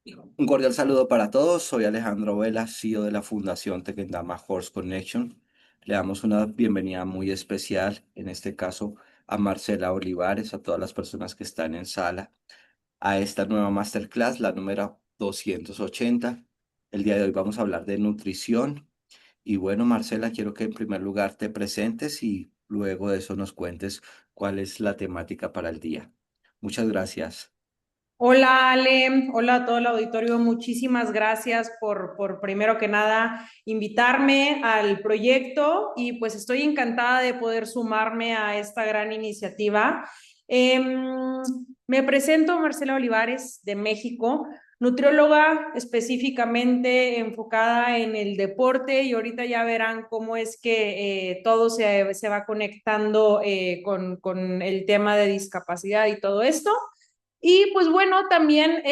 Un cordial saludo para todos. Soy Alejandro Vela, CEO de la Fundación Tequendama Horse Connection. Le damos una bienvenida muy especial, en este caso a Marcela Olivares, a todas las personas que están en sala, a esta nueva masterclass, la número 280. El día de hoy vamos a hablar de nutrición. Y bueno, Marcela, quiero que en primer lugar te presentes y luego de eso nos cuentes cuál es la temática para el día. Muchas gracias. Hola Ale, hola a todo el auditorio, muchísimas gracias por primero que nada invitarme al proyecto y pues estoy encantada de poder sumarme a esta gran iniciativa. Me presento Marcela Olivares de México, nutrióloga específicamente enfocada en el deporte y ahorita ya verán cómo es que todo se va conectando con el tema de discapacidad y todo esto. Y pues bueno, también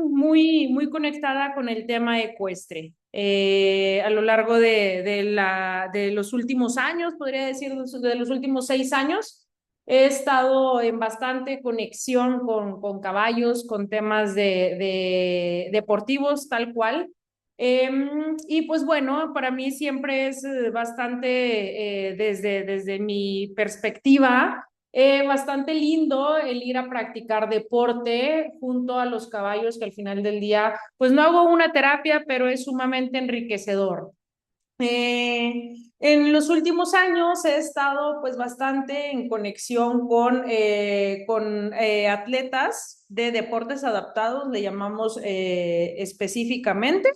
muy conectada con el tema ecuestre. A lo largo de los últimos años, podría decir, de los últimos 6 años, he estado en bastante conexión con caballos, con temas de deportivos, tal cual. Y pues bueno, para mí siempre es bastante, desde mi perspectiva, bastante lindo el ir a practicar deporte junto a los caballos, que al final del día, pues no hago una terapia, pero es sumamente enriquecedor. En los últimos años he estado pues bastante en conexión con atletas de deportes adaptados, le llamamos específicamente,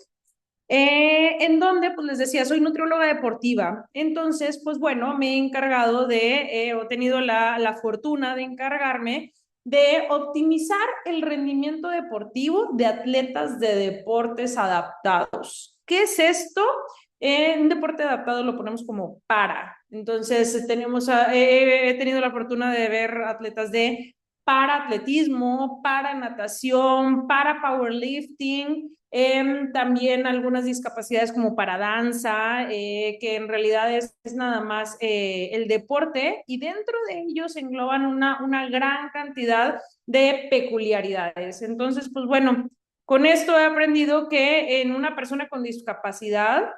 en donde, pues les decía, soy nutrióloga deportiva. Entonces, pues bueno, me he encargado he tenido la fortuna de encargarme de optimizar el rendimiento deportivo de atletas de deportes adaptados. ¿Qué es esto? Un deporte adaptado lo ponemos como para. Entonces, he tenido la fortuna de ver atletas de para atletismo, para natación, para powerlifting, también algunas discapacidades como para danza, que en realidad es nada más el deporte y dentro de ellos engloban una gran cantidad de peculiaridades. Entonces, pues bueno, con esto he aprendido que en una persona con discapacidad,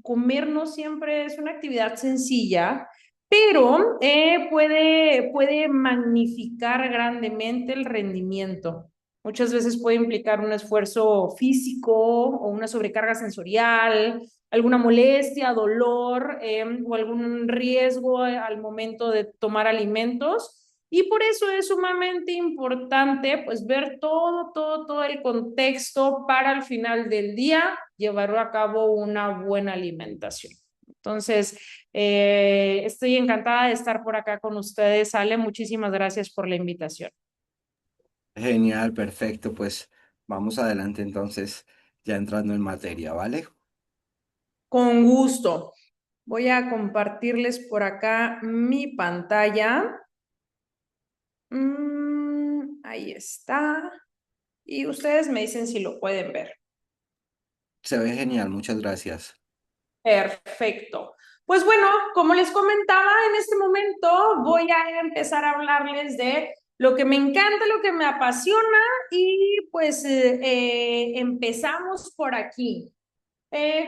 comer no siempre es una actividad sencilla, pero puede magnificar grandemente el rendimiento. Muchas veces puede implicar un esfuerzo físico o una sobrecarga sensorial, alguna molestia, dolor, o algún riesgo al momento de tomar alimentos. Y por eso es sumamente importante pues ver todo el contexto para al final del día llevar a cabo una buena alimentación. Entonces, estoy encantada de estar por acá con ustedes, Ale. Muchísimas gracias por la invitación. Genial, perfecto. Pues vamos adelante entonces, ya entrando en materia, ¿vale? Con gusto. Voy a compartirles por acá mi pantalla. Ahí está. Y ustedes me dicen si lo pueden ver. Se ve genial, muchas gracias. Perfecto. Pues bueno, como les comentaba, en este momento voy a empezar a hablarles de lo que me encanta, lo que me apasiona y pues empezamos por aquí.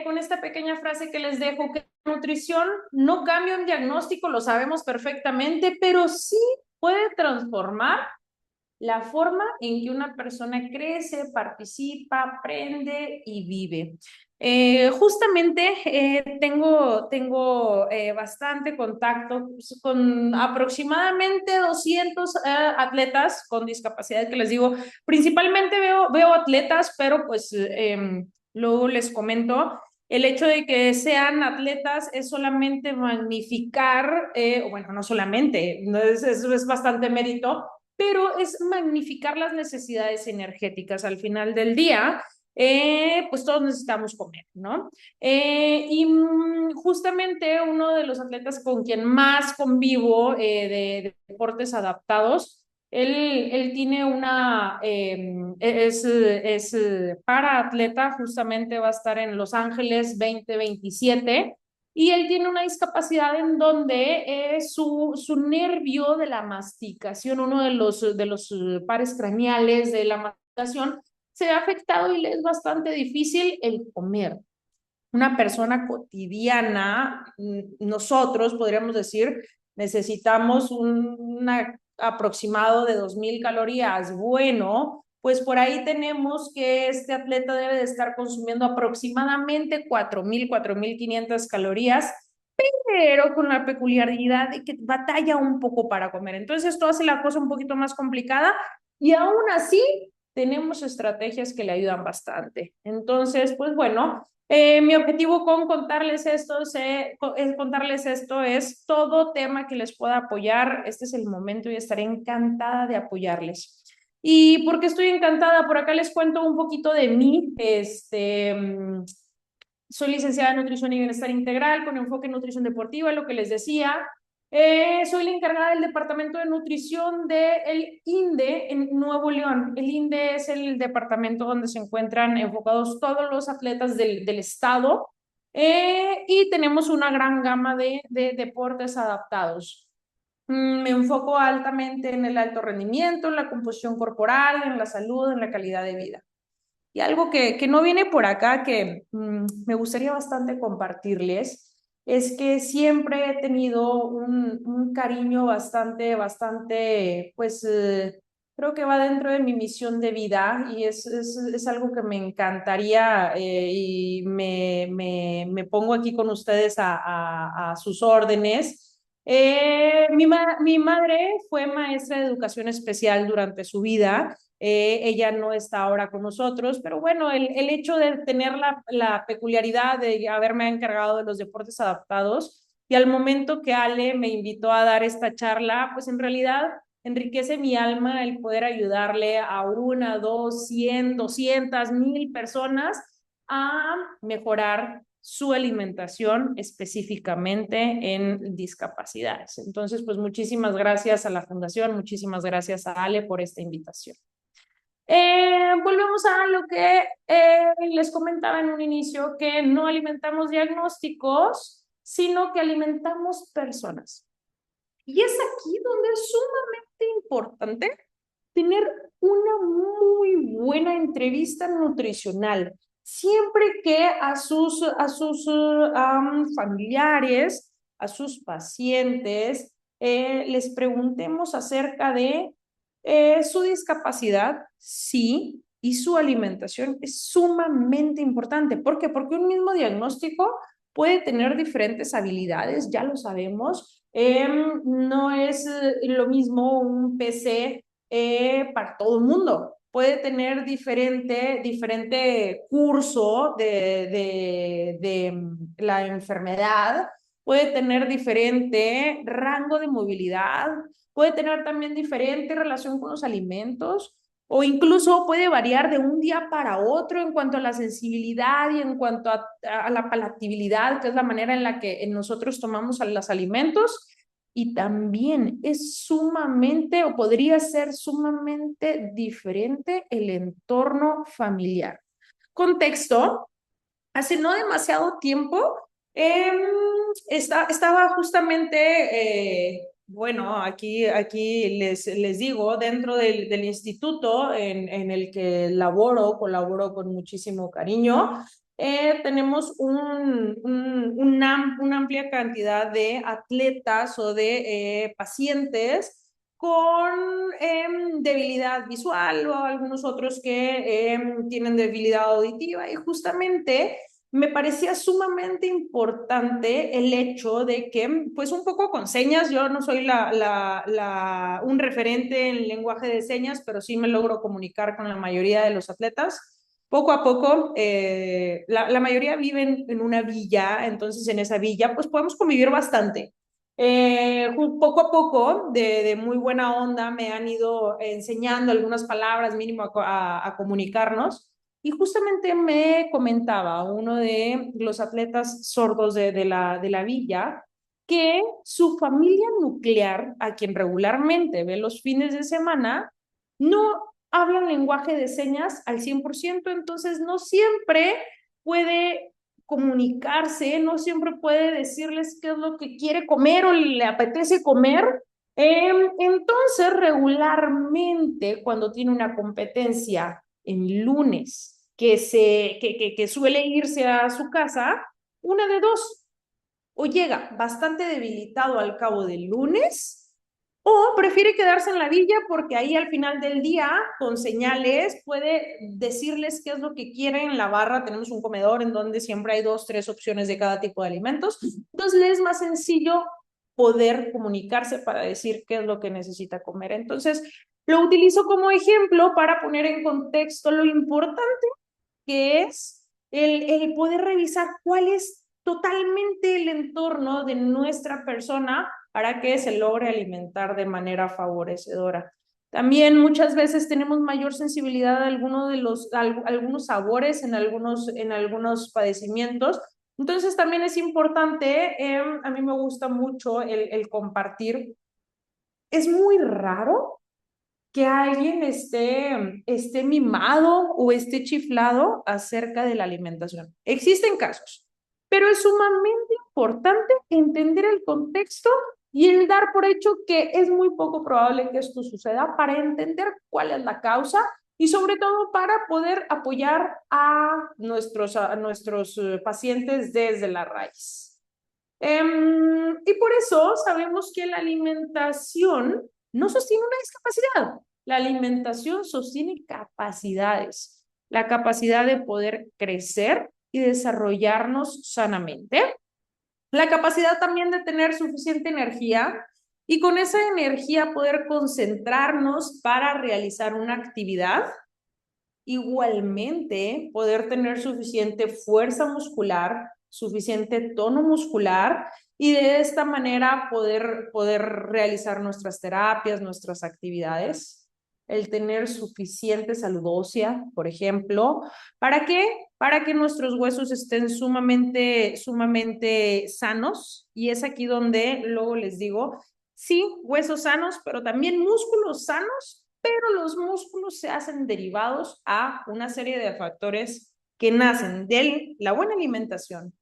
Con esta pequeña frase que les dejo, que nutrición no cambia un diagnóstico, lo sabemos perfectamente, pero sí puede transformar la forma en que una persona crece, participa, aprende y vive. Justamente tengo bastante contacto con aproximadamente 200 atletas con discapacidad, que les digo, principalmente veo atletas, pero pues luego les comento. El hecho de que sean atletas es solamente magnificar, bueno, no solamente, no es bastante mérito, pero es magnificar las necesidades energéticas al final del día. Pues todos necesitamos comer, ¿no? Justamente uno de los atletas con quien más convivo de deportes adaptados, él tiene es para atleta, justamente va a estar en Los Ángeles 2027 y él tiene una discapacidad en donde su nervio de la masticación, uno de los pares craneales de la masticación, se ve afectado y le es bastante difícil el comer. Una persona cotidiana, nosotros podríamos decir, necesitamos un aproximado de 2.000 calorías. Bueno, pues por ahí tenemos que este atleta debe de estar consumiendo aproximadamente 4.000, 4.500 calorías, pero con la peculiaridad de que batalla un poco para comer. Entonces esto hace la cosa un poquito más complicada y aún así tenemos estrategias que le ayudan bastante. Entonces, pues bueno, mi objetivo con contarles esto es todo tema que les pueda apoyar. Este es el momento y estaré encantada de apoyarles. ¿Y por qué estoy encantada? Por acá les cuento un poquito de mí. Soy licenciada en Nutrición y Bienestar Integral con enfoque en nutrición deportiva, lo que les decía. Soy la encargada del Departamento de Nutrición del INDE en Nuevo León. El INDE es el departamento donde se encuentran enfocados todos los atletas del estado, y tenemos una gran gama de deportes adaptados. Me enfoco altamente en el alto rendimiento, en la composición corporal, en la salud, en la calidad de vida. Y algo que no viene por acá, que me gustaría bastante compartirles, es que siempre he tenido un cariño bastante, pues creo que va dentro de mi misión de vida y es algo que me encantaría, y me pongo aquí con ustedes a sus órdenes. Mi madre fue maestra de educación especial durante su vida. Ella no está ahora con nosotros, pero bueno, el hecho de tener la peculiaridad de haberme encargado de los deportes adaptados y al momento que Ale me invitó a dar esta charla, pues en realidad enriquece mi alma el poder ayudarle a una, dos, 100, 200, 1.000 personas a mejorar su alimentación específicamente en discapacidades. Entonces, pues muchísimas gracias a la Fundación, muchísimas gracias a Ale por esta invitación. Volvemos a lo que les comentaba en un inicio, que no alimentamos diagnósticos, sino que alimentamos personas. Y es aquí donde es sumamente importante tener una muy buena entrevista nutricional. Siempre que a sus familiares, a sus pacientes, les preguntemos acerca de su discapacidad, sí, y su alimentación es sumamente importante. ¿Por qué? Porque un mismo diagnóstico puede tener diferentes habilidades, ya lo sabemos. No es lo mismo un PC para todo el mundo. Puede tener diferente curso de la enfermedad, puede tener diferente rango de movilidad, puede tener también diferente relación con los alimentos, o incluso puede variar de un día para otro en cuanto a la sensibilidad y en cuanto a la palatabilidad, que es la manera en la que nosotros tomamos los alimentos. Y también es sumamente, o podría ser sumamente diferente el entorno familiar. Contexto, hace no demasiado tiempo estaba justamente, bueno, aquí les digo, dentro del instituto en el que colaboro con muchísimo cariño. Tenemos una amplia cantidad de atletas o de pacientes con debilidad visual o algunos otros que tienen debilidad auditiva, y justamente me parecía sumamente importante el hecho de que, pues un poco con señas, yo no soy un referente en lenguaje de señas, pero sí me logro comunicar con la mayoría de los atletas. Poco a poco, la mayoría viven en una villa, entonces en esa villa pues podemos convivir bastante. Poco a poco, de muy buena onda, me han ido enseñando algunas palabras mínimo a comunicarnos. Y justamente me comentaba uno de los atletas sordos de la villa que su familia nuclear, a quien regularmente ve los fines de semana, no hablan lenguaje de señas al 100%, entonces no siempre puede comunicarse, no siempre puede decirles qué es lo que quiere comer o le apetece comer. Entonces, regularmente, cuando tiene una competencia en lunes, que suele irse a su casa, una de dos, o llega bastante debilitado al cabo del lunes, o prefiere quedarse en la villa porque ahí al final del día, con señales, puede decirles qué es lo que quieren en la barra. Tenemos un comedor en donde siempre hay 2, 3 opciones de cada tipo de alimentos. Entonces, le es más sencillo poder comunicarse para decir qué es lo que necesita comer. Entonces, lo utilizo como ejemplo para poner en contexto lo importante que es el poder revisar cuál es totalmente el entorno de nuestra persona para que se logre alimentar de manera favorecedora. También muchas veces tenemos mayor sensibilidad a algunos sabores en algunos padecimientos. Entonces también es importante, a mí me gusta mucho el compartir. Es muy raro que alguien esté mimado o esté chiflado acerca de la alimentación. Existen casos, pero es sumamente importante entender el contexto y el dar por hecho que es muy poco probable que esto suceda para entender cuál es la causa y sobre todo para poder apoyar a nuestros pacientes desde la raíz. Y por eso sabemos que la alimentación no sostiene una discapacidad. La alimentación sostiene capacidades, la capacidad de poder crecer y desarrollarnos sanamente, la capacidad también de tener suficiente energía y con esa energía poder concentrarnos para realizar una actividad. Igualmente, poder tener suficiente fuerza muscular, suficiente tono muscular y de esta manera poder realizar nuestras terapias, nuestras actividades. El tener suficiente salud ósea, por ejemplo. ¿Para qué? Para que nuestros huesos estén sumamente sanos. Y es aquí donde luego les digo, sí, huesos sanos, pero también músculos sanos, pero los músculos se hacen derivados a una serie de factores que nacen de la buena alimentación,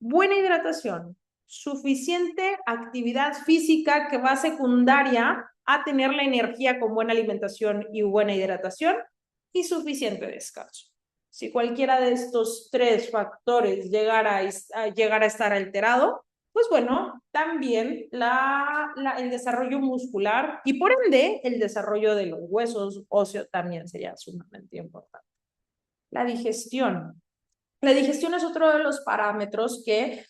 buena hidratación, suficiente actividad física que va secundaria a tener la energía con buena alimentación y buena hidratación y suficiente descanso. Si cualquiera de estos 3 factores llegara a estar alterado, pues bueno, también el desarrollo muscular y por ende el desarrollo de los huesos óseos también sería sumamente importante. La digestión. La digestión es otro de los parámetros que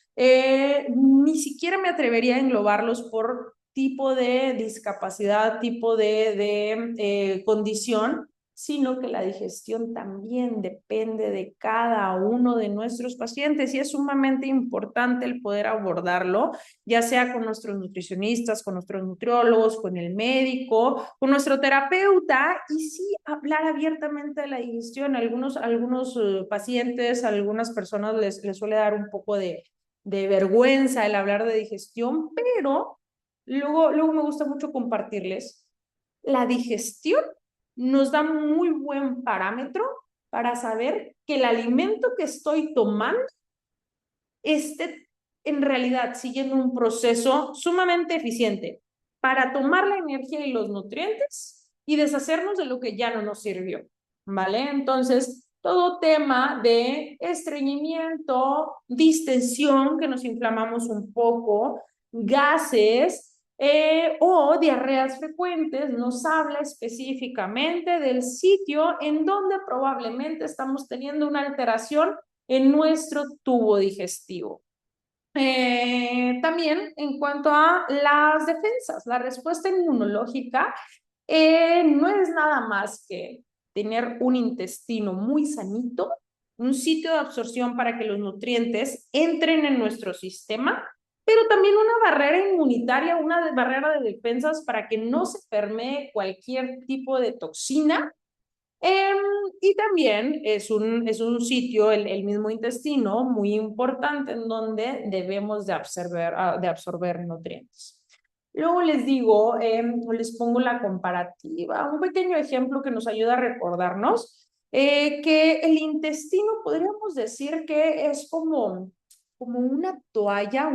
ni siquiera me atrevería a englobarlos por tipo de discapacidad, tipo de condición, sino que la digestión también depende de cada uno de nuestros pacientes y es sumamente importante el poder abordarlo, ya sea con nuestros nutricionistas, con nuestros nutriólogos, con el médico, con nuestro terapeuta y sí hablar abiertamente de la digestión. Algunos pacientes, a algunas personas les suele dar un poco de vergüenza el hablar de digestión, pero luego me gusta mucho compartirles. La digestión nos da muy buen parámetro para saber que el alimento que estoy tomando esté en realidad siguiendo un proceso sumamente eficiente para tomar la energía y los nutrientes y deshacernos de lo que ya no nos sirvió, ¿vale? Entonces, todo tema de estreñimiento, distensión, que nos inflamamos un poco, gases o diarreas frecuentes, nos habla específicamente del sitio en donde probablemente estamos teniendo una alteración en nuestro tubo digestivo. También en cuanto a las defensas, la respuesta inmunológica no es nada más que tener un intestino muy sanito, un sitio de absorción para que los nutrientes entren en nuestro sistema, pero también una barrera inmunitaria, una barrera de defensas para que no se permee cualquier tipo de toxina. Eh, y también es un sitio, el mismo intestino, muy importante en donde debemos de absorber nutrientes. Luego les digo, les pongo la comparativa, un pequeño ejemplo que nos ayuda a recordarnos que el intestino podríamos decir que es como una toalla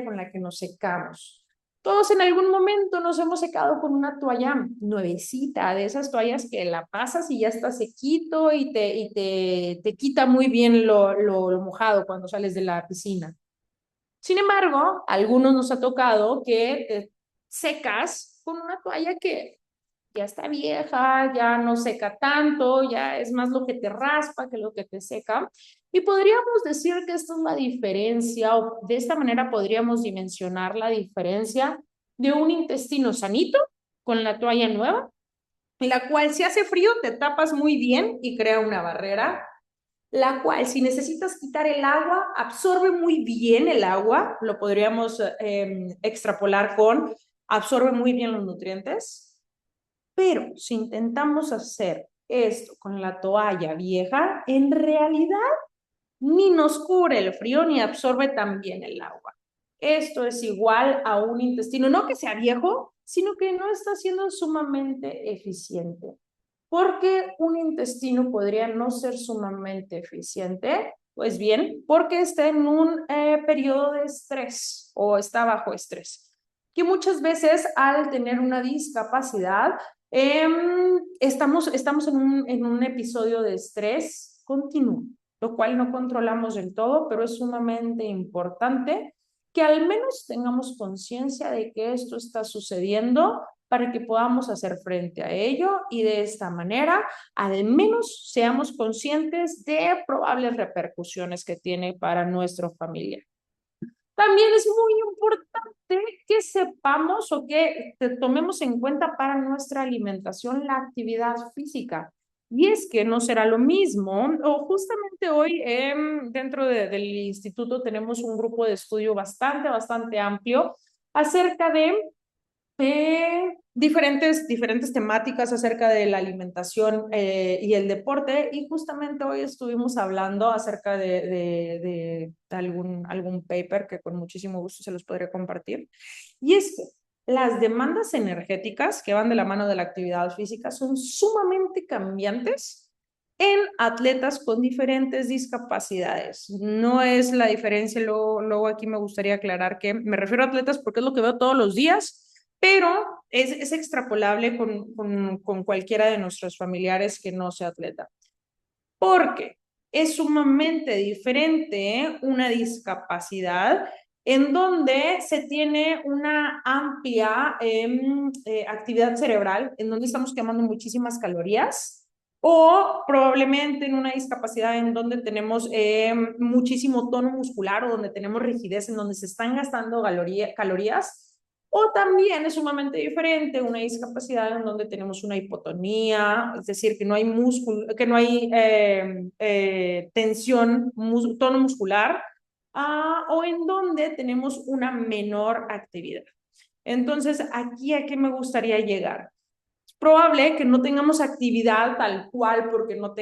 con la que nos secamos. Todos en algún momento nos hemos secado con una toalla nuevecita, de esas toallas que la pasas y ya está sequito y te quita muy bien lo mojado cuando sales de la piscina. Sin embargo, a algunos nos ha tocado que te secas con una toalla que ya está vieja, ya no seca tanto, ya es más lo que te raspa que lo que te seca. Y podríamos decir que esta es la diferencia, o de esta manera podríamos dimensionar la diferencia de un intestino sanito con la toalla nueva, la cual si hace frío te tapas muy bien y crea una barrera, la cual si necesitas quitar el agua, absorbe muy bien el agua, lo podríamos extrapolar con absorbe muy bien los nutrientes, pero si intentamos hacer esto con la toalla vieja, en realidad ni nos cubre el frío ni absorbe tan bien el agua. Esto es igual a un intestino, no que sea viejo, sino que no está siendo sumamente eficiente. ¿Por qué un intestino podría no ser sumamente eficiente? Pues bien, porque está en un periodo de estrés o está bajo estrés. Que muchas veces al tener una discapacidad, estamos en un episodio de estrés continuo, lo cual no controlamos del todo, pero es sumamente importante que al menos tengamos conciencia de que esto está sucediendo para que podamos hacer frente a ello y de esta manera al menos seamos conscientes de probables repercusiones que tiene para nuestra familia. También es muy importante que sepamos o que tomemos en cuenta para nuestra alimentación la actividad física. Y es que no será lo mismo, o justamente hoy dentro del instituto tenemos un grupo de estudio bastante amplio acerca de diferentes temáticas acerca de la alimentación y el deporte, y justamente hoy estuvimos hablando acerca de algún paper que con muchísimo gusto se los podría compartir. Y es que las demandas energéticas que van de la mano de la actividad física son sumamente cambiantes en atletas con diferentes discapacidades. No es la diferencia, luego aquí me gustaría aclarar que me refiero a atletas porque es lo que veo todos los días, pero es extrapolable con cualquiera de nuestros familiares que no sea atleta. Porque es sumamente diferente una discapacidad en donde se tiene una amplia actividad cerebral, en donde estamos quemando muchísimas calorías, o probablemente en una discapacidad en donde tenemos muchísimo tono muscular o donde tenemos rigidez, en donde se están gastando calorías. O también es sumamente diferente una discapacidad en donde tenemos una hipotonía, es decir, que no hay músculo, que no hay tensión, tono muscular, o en donde tenemos una menor actividad. Entonces, aquí a qué me gustaría llegar. Es probable que no tengamos actividad tal cual porque no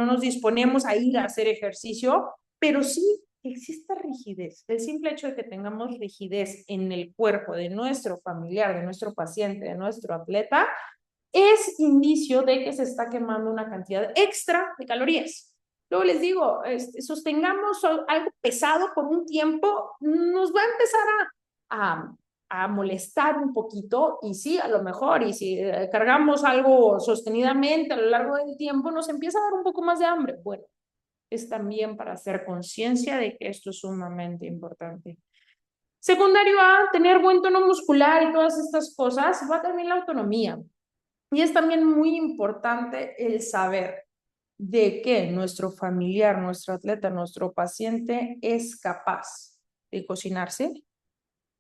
nos disponemos a ir a hacer ejercicio, pero sí existe rigidez. El simple hecho de que tengamos rigidez en el cuerpo de nuestro familiar, de nuestro paciente, de nuestro atleta, es indicio de que se está quemando una cantidad extra de calorías. Luego les digo, sostengamos algo pesado por un tiempo, nos va a empezar a, a molestar un poquito y sí, a lo mejor, y si cargamos algo sostenidamente a lo largo del tiempo, nos empieza a dar un poco más de hambre. Bueno, es también para hacer conciencia de que esto es sumamente importante. Secundario a tener buen tono muscular y todas estas cosas, va también la autonomía. Y es también muy importante el saber de que nuestro familiar, nuestro atleta, nuestro paciente es capaz de cocinarse,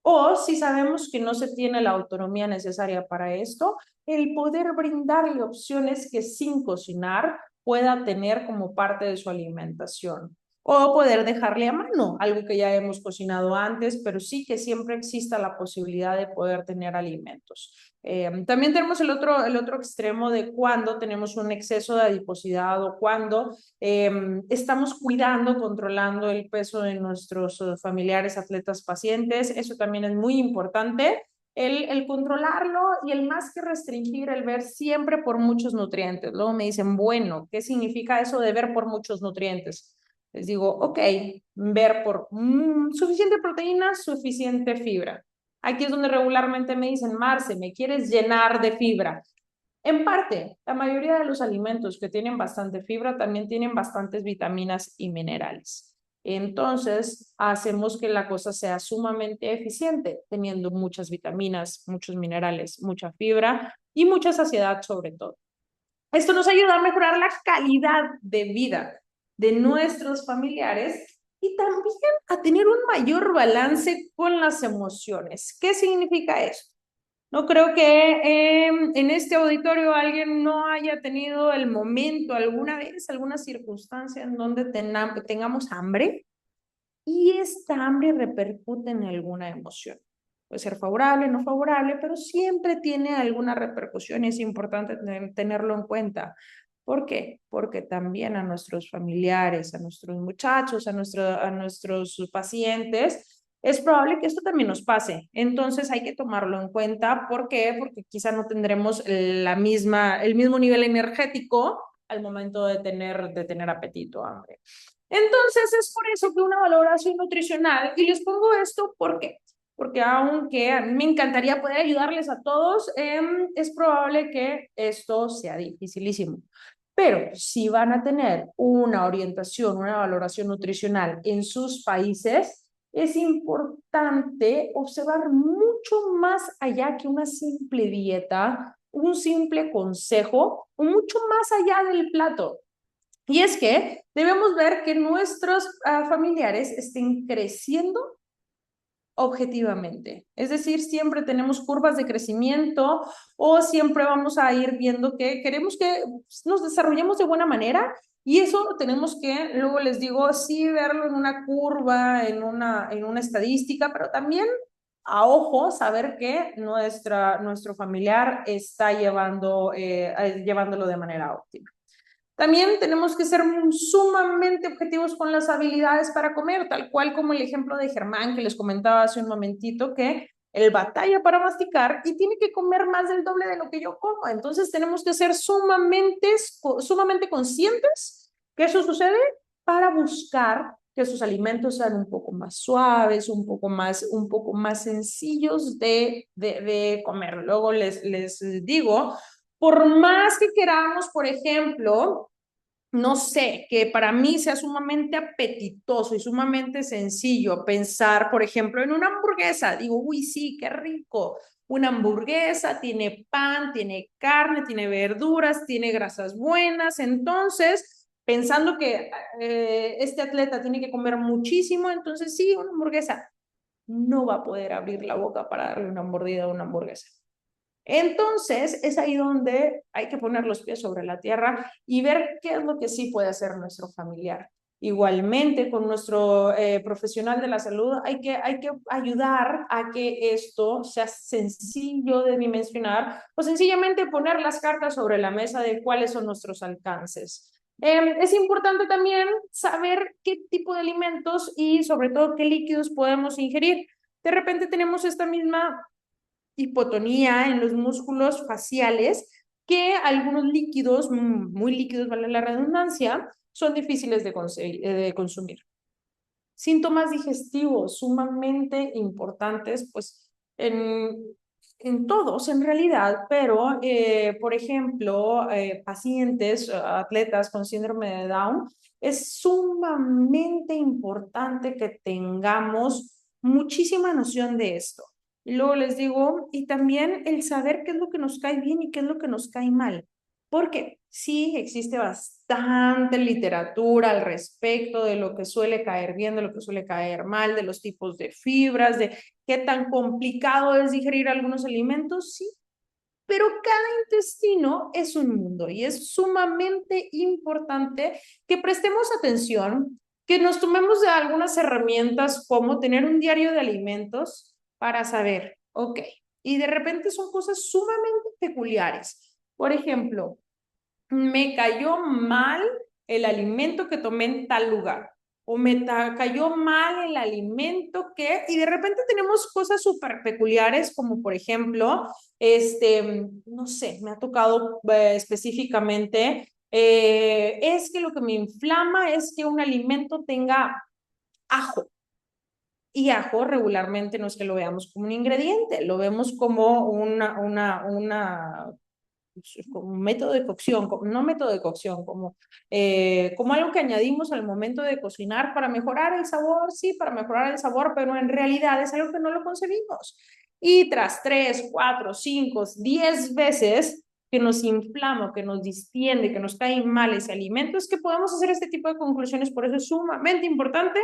o si sabemos que no se tiene la autonomía necesaria para esto, el poder brindarle opciones que sin cocinar pueda tener como parte de su alimentación. O poder dejarle a mano algo que ya hemos cocinado antes, pero sí que siempre exista la posibilidad de poder tener alimentos. También tenemos el otro extremo de cuando tenemos un exceso de adiposidad o cuando estamos cuidando, controlando el peso de nuestros familiares, atletas, pacientes. Eso también es muy importante. El controlarlo y el más que restringir, el ver siempre por muchos nutrientes. Luego me dicen, bueno, ¿qué significa eso de ver por muchos nutrientes? Les digo, ok, ver por suficiente proteína, suficiente fibra. Aquí es donde regularmente me dicen, Marce, ¿me quieres llenar de fibra? En parte, la mayoría de los alimentos que tienen bastante fibra también tienen bastantes vitaminas y minerales. Entonces, hacemos que la cosa sea sumamente eficiente, teniendo muchas vitaminas, muchos minerales, mucha fibra y mucha saciedad sobre todo. Esto nos ayuda a mejorar la calidad de vida de nuestros familiares y también a tener un mayor balance con las emociones. ¿Qué significa eso? No creo que en este auditorio alguien no haya tenido el momento alguna vez, alguna circunstancia en donde tengamos hambre y esta hambre repercute en alguna emoción. Puede ser favorable, no favorable, pero siempre tiene alguna repercusión y es importante tenerlo en cuenta. ¿Por qué? Porque también a nuestros familiares, a nuestros muchachos, a nuestros pacientes, es probable que esto también nos pase. Entonces hay que tomarlo en cuenta. ¿Por qué? Porque quizá no tendremos el mismo nivel energético al momento de tener apetito, hambre. Entonces es por eso que una valoración nutricional, y les pongo esto porque aunque a mí me encantaría poder ayudarles a todos, es probable que esto sea dificilísimo. Pero si van a tener una orientación, una valoración nutricional en sus países, es importante observar mucho más allá que una simple dieta, un simple consejo, o mucho más allá del plato. Y es que debemos ver que nuestros familiares estén creciendo objetivamente. Es decir, siempre tenemos curvas de crecimiento o siempre vamos a ir viendo que queremos que nos desarrollemos de buena manera y eso tenemos que, luego les digo, sí verlo en una curva, en una estadística, pero también a ojo saber que nuestro familiar está llevándolo de manera óptima. También tenemos que ser sumamente objetivos con las habilidades para comer, tal cual como el ejemplo de Germán que les comentaba hace un momentito, que él batalla para masticar y tiene que comer más del doble de lo que yo como. Entonces tenemos que ser sumamente conscientes que eso sucede para buscar que sus alimentos sean un poco más suaves, un poco más sencillos de comer. Luego les digo, por más que queramos, por ejemplo, no sé, que para mí sea sumamente apetitoso y sumamente sencillo pensar, por ejemplo, en una hamburguesa. Digo, uy, sí, qué rico. Una hamburguesa tiene pan, tiene carne, tiene verduras, tiene grasas buenas. Entonces, pensando que este atleta tiene que comer muchísimo, entonces sí, una hamburguesa no va a poder abrir la boca para darle una mordida a una hamburguesa. Entonces, es ahí donde hay que poner los pies sobre la tierra y ver qué es lo que sí puede hacer nuestro familiar. Igualmente, con nuestro profesional de la salud, hay que ayudar a que esto sea sencillo de dimensionar o sencillamente poner las cartas sobre la mesa de cuáles son nuestros alcances. Es importante también saber qué tipo de alimentos y sobre todo qué líquidos podemos ingerir. De repente tenemos esta misma hipotonía en los músculos faciales, que algunos líquidos, muy líquidos, vale la redundancia, son difíciles de consumir. Síntomas digestivos sumamente importantes, pues en todos en realidad, pero por ejemplo, pacientes, atletas con síndrome de Down, es sumamente importante que tengamos muchísima noción de esto. Y luego les digo, y también el saber qué es lo que nos cae bien y qué es lo que nos cae mal. Porque sí existe bastante literatura al respecto de lo que suele caer bien, de lo que suele caer mal, de los tipos de fibras, de qué tan complicado es digerir algunos alimentos, sí, pero cada intestino es un mundo y es sumamente importante que prestemos atención, que nos tomemos de algunas herramientas como tener un diario de alimentos para saber, ok, y de repente son cosas sumamente peculiares. Por ejemplo, me cayó mal el alimento que tomé en tal lugar, o cayó mal el alimento que, y de repente tenemos cosas súper peculiares, como por ejemplo, no sé, me ha tocado específicamente Es que lo que me inflama es que un alimento tenga ajo. Y ajo regularmente no es que lo veamos como un ingrediente, lo vemos como como un método de cocción, no método de cocción, como algo que añadimos al momento de cocinar para mejorar el sabor, sí, para mejorar el sabor, pero en realidad es algo que no lo concebimos. Y tras 3, 4, 5, 10 veces que nos inflama, que nos distiende, que nos cae mal ese alimento, es que podemos hacer este tipo de conclusiones. Por eso es sumamente importante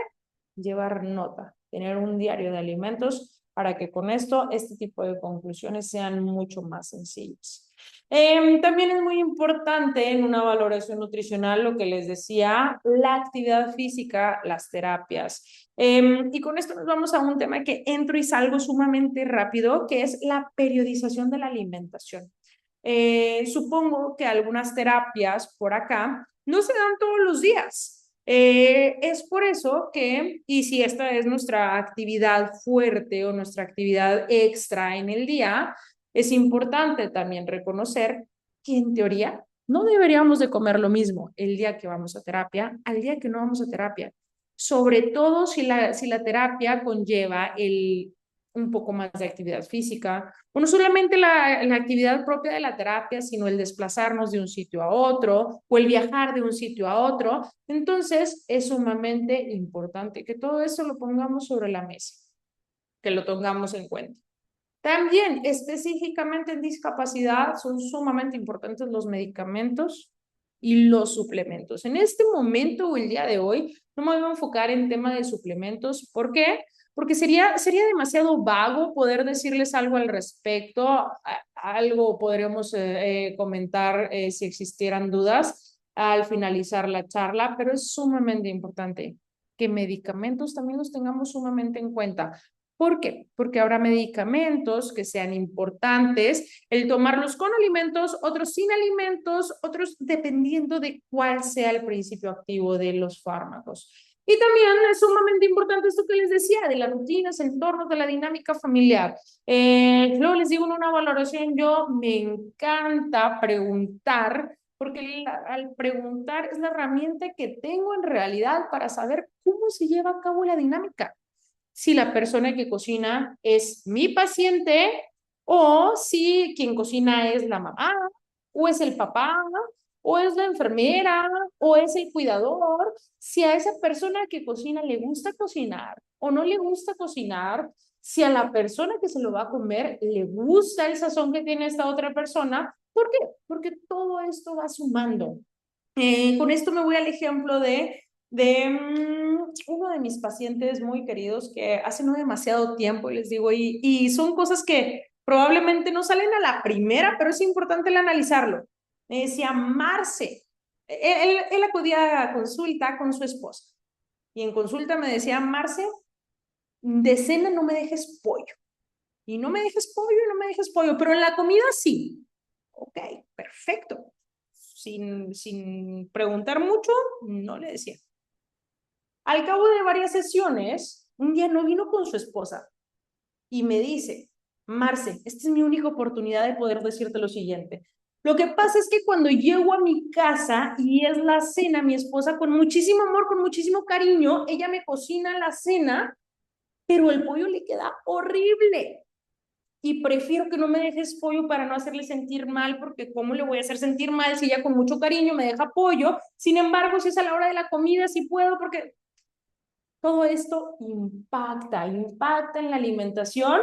llevar nota, tener un diario de alimentos para que con esto este tipo de conclusiones sean mucho más sencillas. También es muy importante en una valoración nutricional lo que les decía, la actividad física, las terapias. Y con esto nos vamos a un tema que entro y salgo sumamente rápido, que es la periodización de la alimentación. Supongo que algunas terapias por acá no se dan todos los días. Es por eso que, y si esta es nuestra actividad fuerte o nuestra actividad extra en el día, es importante también reconocer que en teoría no deberíamos de comer lo mismo el día que vamos a terapia al día que no vamos a terapia. Sobre todo si la terapia conlleva un poco más de actividad física, o no solamente la actividad propia de la terapia, sino el desplazarnos de un sitio a otro o el viajar de un sitio a otro. Entonces, es sumamente importante que todo eso lo pongamos sobre la mesa, que lo tengamos en cuenta. También, específicamente en discapacidad, son sumamente importantes los medicamentos y los suplementos. En este momento o el día de hoy, no me voy a enfocar en tema de suplementos. ¿Por qué? Porque sería demasiado vago poder decirles algo al respecto. Algo podríamos comentar si existieran dudas al finalizar la charla, pero es sumamente importante que medicamentos también los tengamos sumamente en cuenta. ¿Por qué? Porque habrá medicamentos que sean importantes, el tomarlos con alimentos, otros sin alimentos, otros dependiendo de cuál sea el principio activo de los fármacos. Y también es sumamente importante esto que les decía, de las rutinas, entornos, de la dinámica familiar. Luego les digo en una valoración, yo me encanta preguntar, porque al preguntar es la herramienta que tengo en realidad para saber cómo se lleva a cabo la dinámica, si la persona que cocina es mi paciente o si quien cocina es la mamá o es el papá o es la enfermera o es el cuidador. Si a esa persona que cocina le gusta cocinar o no le gusta cocinar, si a la persona que se lo va a comer le gusta el sazón que tiene esta otra persona. ¿Por qué? Porque todo esto va sumando. Con esto me voy al ejemplo de uno de mis pacientes muy queridos que hace no demasiado tiempo, y les digo, y son cosas que probablemente no salen a la primera, pero es importante el analizarlo. Me decía, Marce, él acudía a consulta con su esposa, y en consulta me decía, Marce, de cena no me dejes pollo, y no me dejes pollo, y no me dejes pollo, pero en la comida sí. Ok, perfecto. Sin preguntar mucho, no le decía. Al cabo de varias sesiones, un día no vino con su esposa y me dice, Marce, esta es mi única oportunidad de poder decirte lo siguiente. Lo que pasa es que cuando llego a mi casa y es la cena, mi esposa con muchísimo amor, con muchísimo cariño, ella me cocina la cena, pero el pollo le queda horrible. Y prefiero que no me dejes pollo para no hacerle sentir mal, porque ¿cómo le voy a hacer sentir mal si ella con mucho cariño me deja pollo? Sin embargo, si es a la hora de la comida, sí puedo, porque todo esto impacta en la alimentación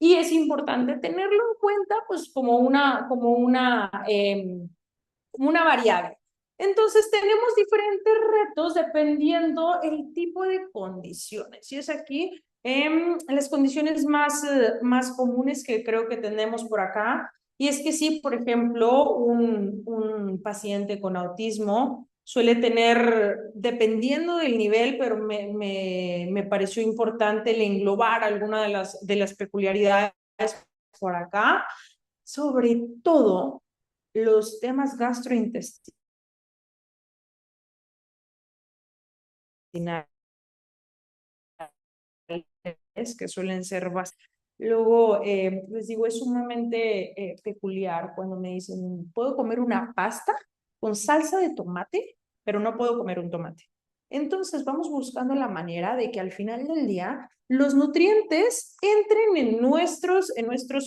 y es importante tenerlo en cuenta pues como una variable. Entonces tenemos diferentes retos dependiendo el tipo de condiciones. Y es aquí las condiciones más comunes que creo que tenemos por acá. Y es que si, por ejemplo, un paciente con autismo suele tener, dependiendo del nivel, pero me pareció importante el englobar alguna de las peculiaridades por acá, sobre todo los temas gastrointestinales que suelen ser bastante. Luego, les digo, es sumamente peculiar cuando me dicen, ¿puedo comer una pasta? con salsa de tomate, pero no puedo comer un tomate. Entonces vamos buscando la manera de que al final del día los nutrientes entren en nuestros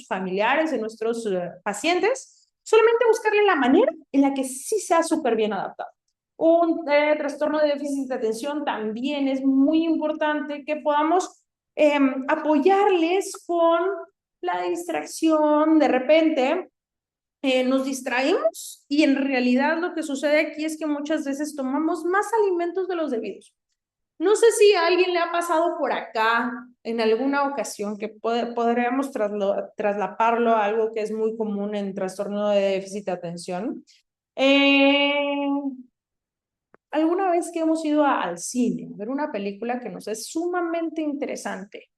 familiares, en nuestros pacientes, solamente buscarle la manera en la que sí sea súper bien adaptado. Un trastorno de déficit de atención también es muy importante que podamos apoyarles con la distracción. De repente nos distraemos y en realidad lo que sucede aquí es que muchas veces tomamos más alimentos de los debidos. No sé si a alguien le ha pasado por acá en alguna ocasión que podríamos traslaparlo a algo que es muy común en trastorno de déficit de atención. Eh, Alguna vez que hemos ido al cine a ver una película que nos es sumamente interesante,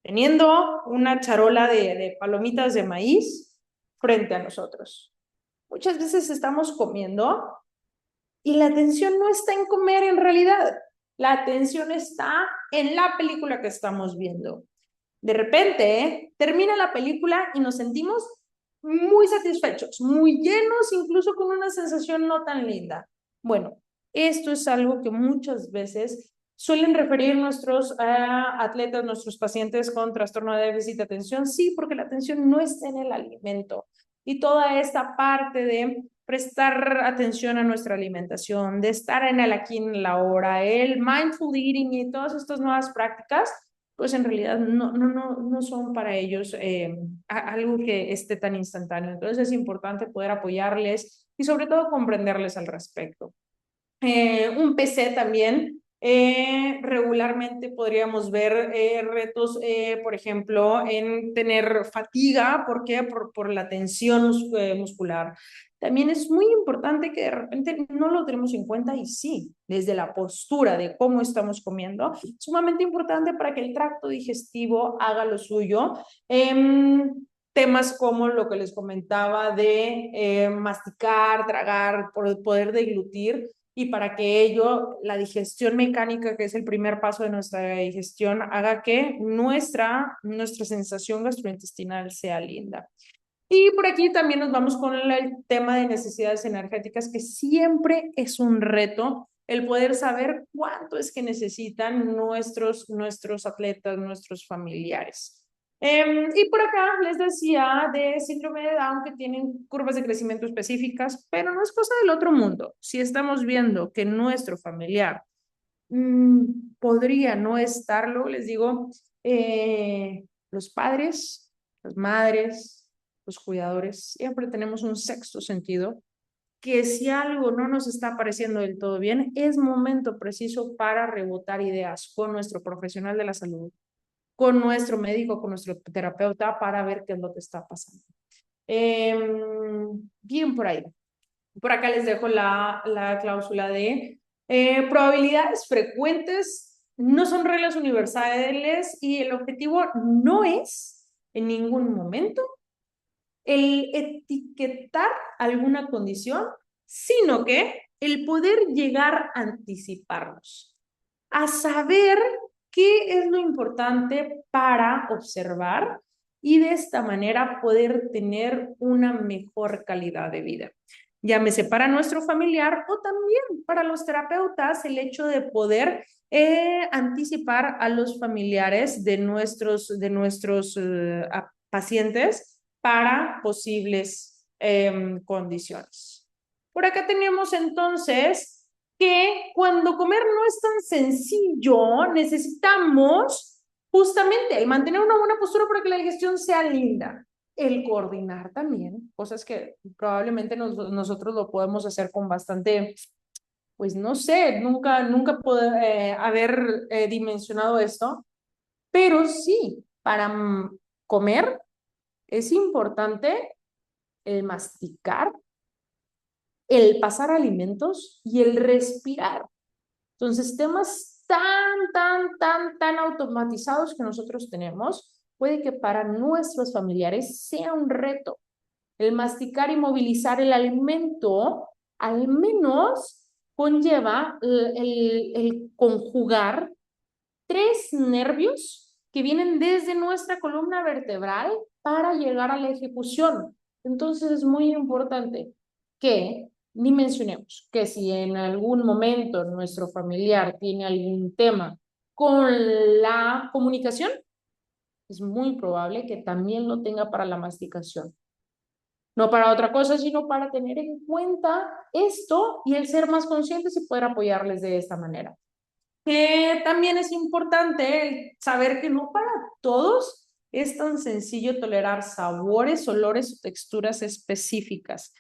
teniendo una charola de palomitas de maíz frente a nosotros. Muchas veces estamos comiendo y la atención no está en comer en realidad. La atención está en la película que estamos viendo. De repente, termina la película y nos sentimos muy satisfechos, muy llenos, incluso con una sensación no tan linda. Bueno, esto es algo que muchas veces suelen referir nuestros atletas, nuestros pacientes con trastorno de déficit de atención, sí, porque la atención no está en el alimento. Y toda esta parte de prestar atención a nuestra alimentación, de estar en el aquí, en la hora, el mindful eating y todas estas nuevas prácticas, pues en realidad no son para ellos algo que esté tan instantáneo. Entonces es importante poder apoyarles y sobre todo comprenderles al respecto. Un PC también. Regularmente podríamos ver retos, por ejemplo, en tener fatiga. ¿Por qué? Por la tensión muscular. También es muy importante que de repente no lo tenemos en cuenta y sí, desde la postura de cómo estamos comiendo, sumamente importante para que el tracto digestivo haga lo suyo. Temas como lo que les comentaba de masticar, tragar, poder deglutir, y para que ello, la digestión mecánica, que es el primer paso de nuestra digestión, haga que nuestra sensación gastrointestinal sea linda. Y por aquí también nos vamos con el tema de necesidades energéticas, que siempre es un reto el poder saber cuánto es que necesitan nuestros atletas, nuestros familiares. Y por acá les decía de síndrome de Down que tienen curvas de crecimiento específicas, pero no es cosa del otro mundo. Si estamos viendo que nuestro familiar podría no estarlo, les digo, los padres, las madres, los cuidadores, siempre tenemos un sexto sentido que si algo no nos está pareciendo del todo bien, es momento preciso para rebotar ideas con nuestro profesional de la salud, con nuestro médico, con nuestro terapeuta para ver qué es lo que está pasando. Bien por ahí. Por acá les dejo la cláusula de probabilidades frecuentes, no son reglas universales y el objetivo no es en ningún momento el etiquetar alguna condición, sino que el poder llegar a anticiparnos, a saber qué es lo importante para observar y de esta manera poder tener una mejor calidad de vida. Llámese para nuestro familiar o también para los terapeutas el hecho de poder anticipar a los familiares de nuestros pacientes para posibles condiciones. Por acá tenemos entonces que cuando comer no es tan sencillo, necesitamos justamente el mantener una buena postura para que la digestión sea linda. El coordinar también, cosas que probablemente nosotros lo podemos hacer con bastante, pues no sé, nunca pude haber dimensionado esto, pero sí, para comer es importante el masticar, el pasar alimentos y el respirar. Entonces, temas tan automatizados que nosotros tenemos, puede que para nuestros familiares sea un reto. El masticar y movilizar el alimento, al menos conlleva el conjugar tres nervios que vienen desde nuestra columna vertebral para llegar a la ejecución. Entonces es muy importante que Dimensionemos que si en algún momento nuestro familiar tiene algún tema con la comunicación, es muy probable que también lo tenga para la masticación. No para otra cosa, sino para tener en cuenta esto y el ser más conscientes y poder apoyarles de esta manera. También es importante saber que no para todos es tan sencillo tolerar sabores, olores o texturas específicas.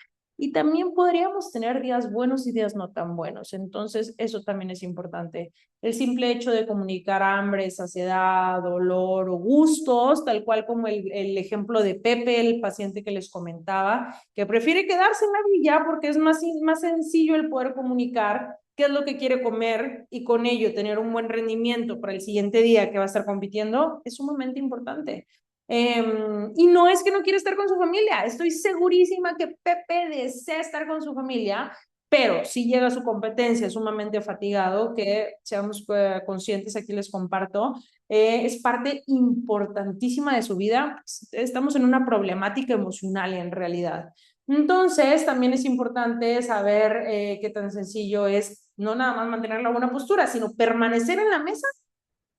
Y también podríamos tener días buenos y días no tan buenos. Entonces, eso también es importante. El simple hecho de comunicar hambre, saciedad, dolor o gustos, tal cual como el ejemplo de Pepe, el paciente que les comentaba, que prefiere quedarse en la villa porque es más sencillo el poder comunicar qué es lo que quiere comer y con ello tener un buen rendimiento para el siguiente día que va a estar compitiendo, es sumamente importante. Y no es que no quiere estar con su familia, estoy segurísima que Pepe desea estar con su familia, pero si llega a su competencia sumamente fatigado, que seamos conscientes, aquí les comparto, es parte importantísima de su vida. Estamos en una problemática emocional en realidad. Entonces, también es importante saber qué tan sencillo es no nada más mantener la buena postura, sino permanecer en la mesa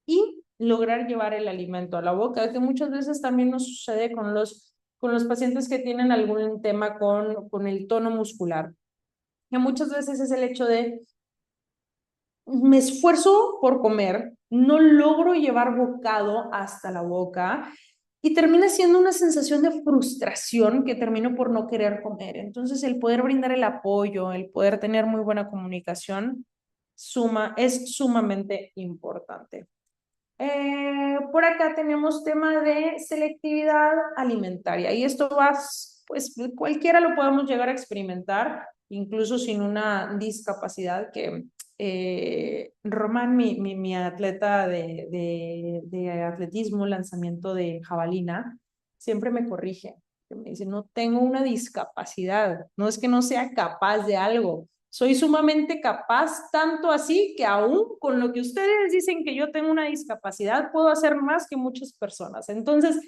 y lograr llevar el alimento a la boca, que muchas veces también nos sucede con los pacientes que tienen algún tema con el tono muscular, que muchas veces es el hecho de me esfuerzo por comer, no logro llevar bocado hasta la boca y termina siendo una sensación de frustración que termino por no querer comer. Entonces, el poder brindar el apoyo, el poder tener muy buena comunicación, es sumamente importante. Por acá tenemos tema de selectividad alimentaria y esto va, pues cualquiera lo podemos llegar a experimentar, incluso sin una discapacidad que Román, mi atleta de atletismo, lanzamiento de jabalina, siempre me corrige, me dice, no tengo una discapacidad, no es que no sea capaz de algo, soy sumamente capaz, tanto así que aún con lo que ustedes dicen que yo tengo una discapacidad, puedo hacer más que muchas personas. Entonces,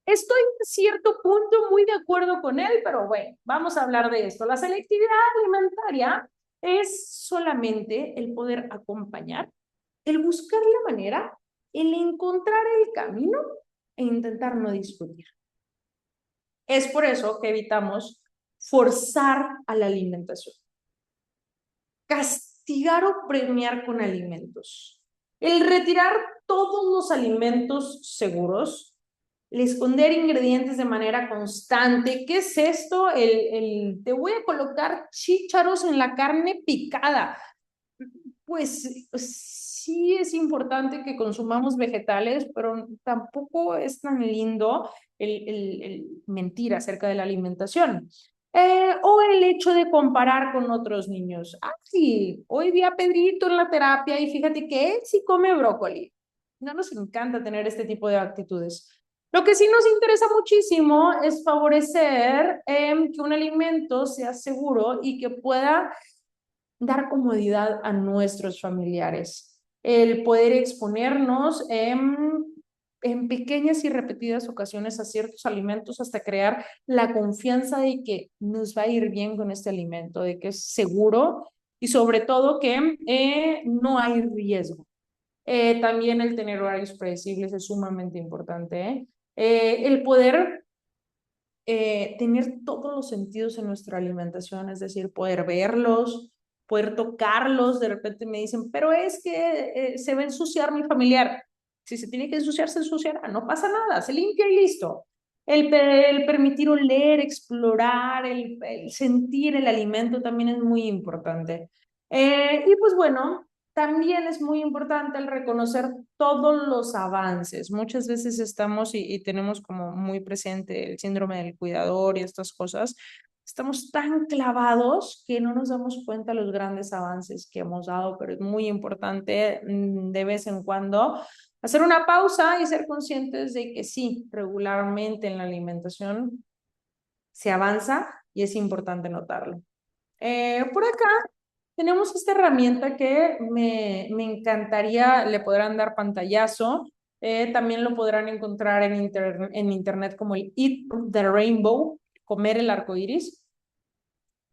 estoy en cierto punto muy de acuerdo con él, pero bueno, vamos a hablar de esto. La selectividad alimentaria es solamente el poder acompañar, el buscar la manera, el encontrar el camino e intentar no discutir. Es por eso que evitamos forzar a la alimentación, castigar o premiar con alimentos, el retirar todos los alimentos seguros, el esconder ingredientes de manera constante. ¿Qué es esto? Te voy a colocar chícharos en la carne picada. Pues sí es importante que consumamos vegetales, pero tampoco es tan lindo el mentir acerca de la alimentación. O el hecho de comparar con otros niños. Ah, sí, hoy vi a Pedrito en la terapia y fíjate que él sí come brócoli. No nos encanta tener este tipo de actitudes. Lo que sí nos interesa muchísimo es favorecer que un alimento sea seguro y que pueda dar comodidad a nuestros familiares, el poder exponernos en pequeñas y repetidas ocasiones a ciertos alimentos hasta crear la confianza de que nos va a ir bien con este alimento, de que es seguro y sobre todo que no hay riesgo. También el tener horarios predecibles es sumamente importante. El poder tener todos los sentidos en nuestra alimentación, es decir, poder verlos, poder tocarlos, de repente me dicen, pero es que se va a ensuciar mi familiar. Si se tiene que ensuciar, se ensuciará, no pasa nada, se limpia y listo. El permitir oler, explorar, el sentir el alimento también es muy importante. Y pues bueno, también es muy importante el reconocer todos los avances. Muchas veces estamos y tenemos como muy presente el síndrome del cuidador y estas cosas. Estamos tan clavados que no nos damos cuenta de los grandes avances que hemos dado, pero es muy importante de vez en cuando hacer una pausa y ser conscientes de que sí, regularmente en la alimentación se avanza y es importante notarlo. Por acá tenemos esta herramienta que me encantaría, le podrán dar pantallazo. También lo podrán encontrar en internet como el Eat the Rainbow, comer el arco iris.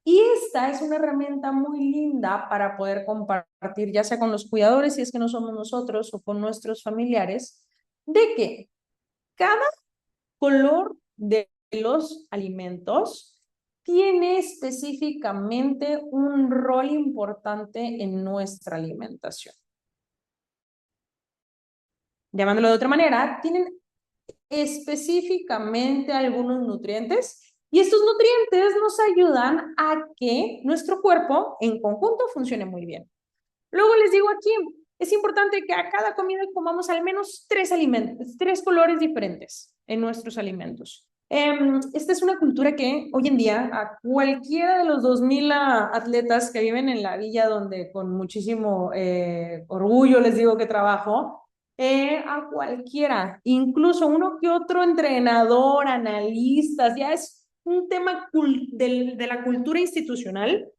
Y esta es una herramienta muy linda para poder compartir, ya sea con los cuidadores, si es que no somos nosotros, o con nuestros familiares, de que cada color de los alimentos tiene específicamente un rol importante en nuestra alimentación. Llamándolo de otra manera, tienen específicamente algunos nutrientes y estos nutrientes nos ayudan a que nuestro cuerpo en conjunto funcione muy bien. Luego les digo aquí, es importante que a cada comida comamos al menos tres alimentos, tres colores diferentes en nuestros alimentos. Esta es una cultura que hoy en día a cualquiera de los 2000 atletas que viven en la villa donde con muchísimo orgullo les digo que trabajo, a cualquiera, incluso uno que otro entrenador, analistas, ya es un tema de la cultura institucional.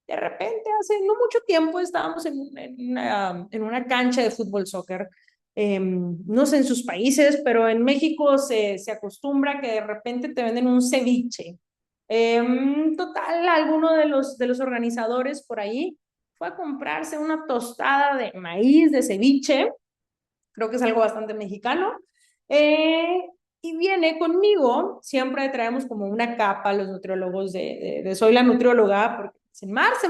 De repente, hace no mucho tiempo, estábamos en una cancha de fútbol soccer, no sé en sus países, pero en México se acostumbra que de repente te venden un ceviche. Total, alguno de los organizadores por ahí fue a comprarse una tostada de maíz de ceviche, creo que es algo bastante mexicano, eh, y viene conmigo, siempre traemos como una capa los nutriólogos de soy la nutrióloga, porque dicen, Marce,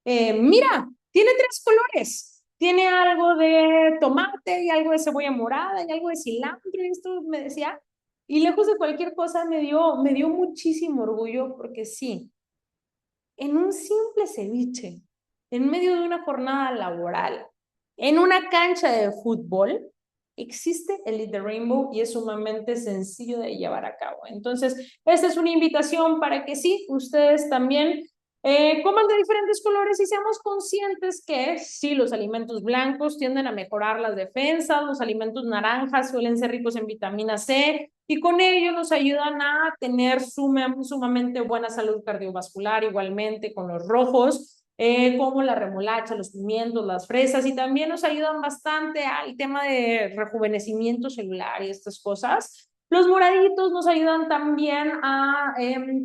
mira, tiene tres colores, tiene algo de tomate y algo de cebolla morada y algo de cilantro, y esto me decía, y lejos de cualquier cosa me dio muchísimo orgullo, porque sí, en un simple ceviche, en medio de una jornada laboral, en una cancha de fútbol, existe el Eat the Rainbow y es sumamente sencillo de llevar a cabo. Entonces, esta es una invitación para que sí, ustedes también coman de diferentes colores y seamos conscientes que sí, los alimentos blancos tienden a mejorar las defensas, los alimentos naranjas suelen ser ricos en vitamina C y con ello nos ayudan a tener sumamente buena salud cardiovascular, igualmente con los rojos, como la remolacha, los pimientos, las fresas, y también nos ayudan bastante al tema de rejuvenecimiento celular y estas cosas. Los moraditos nos ayudan también a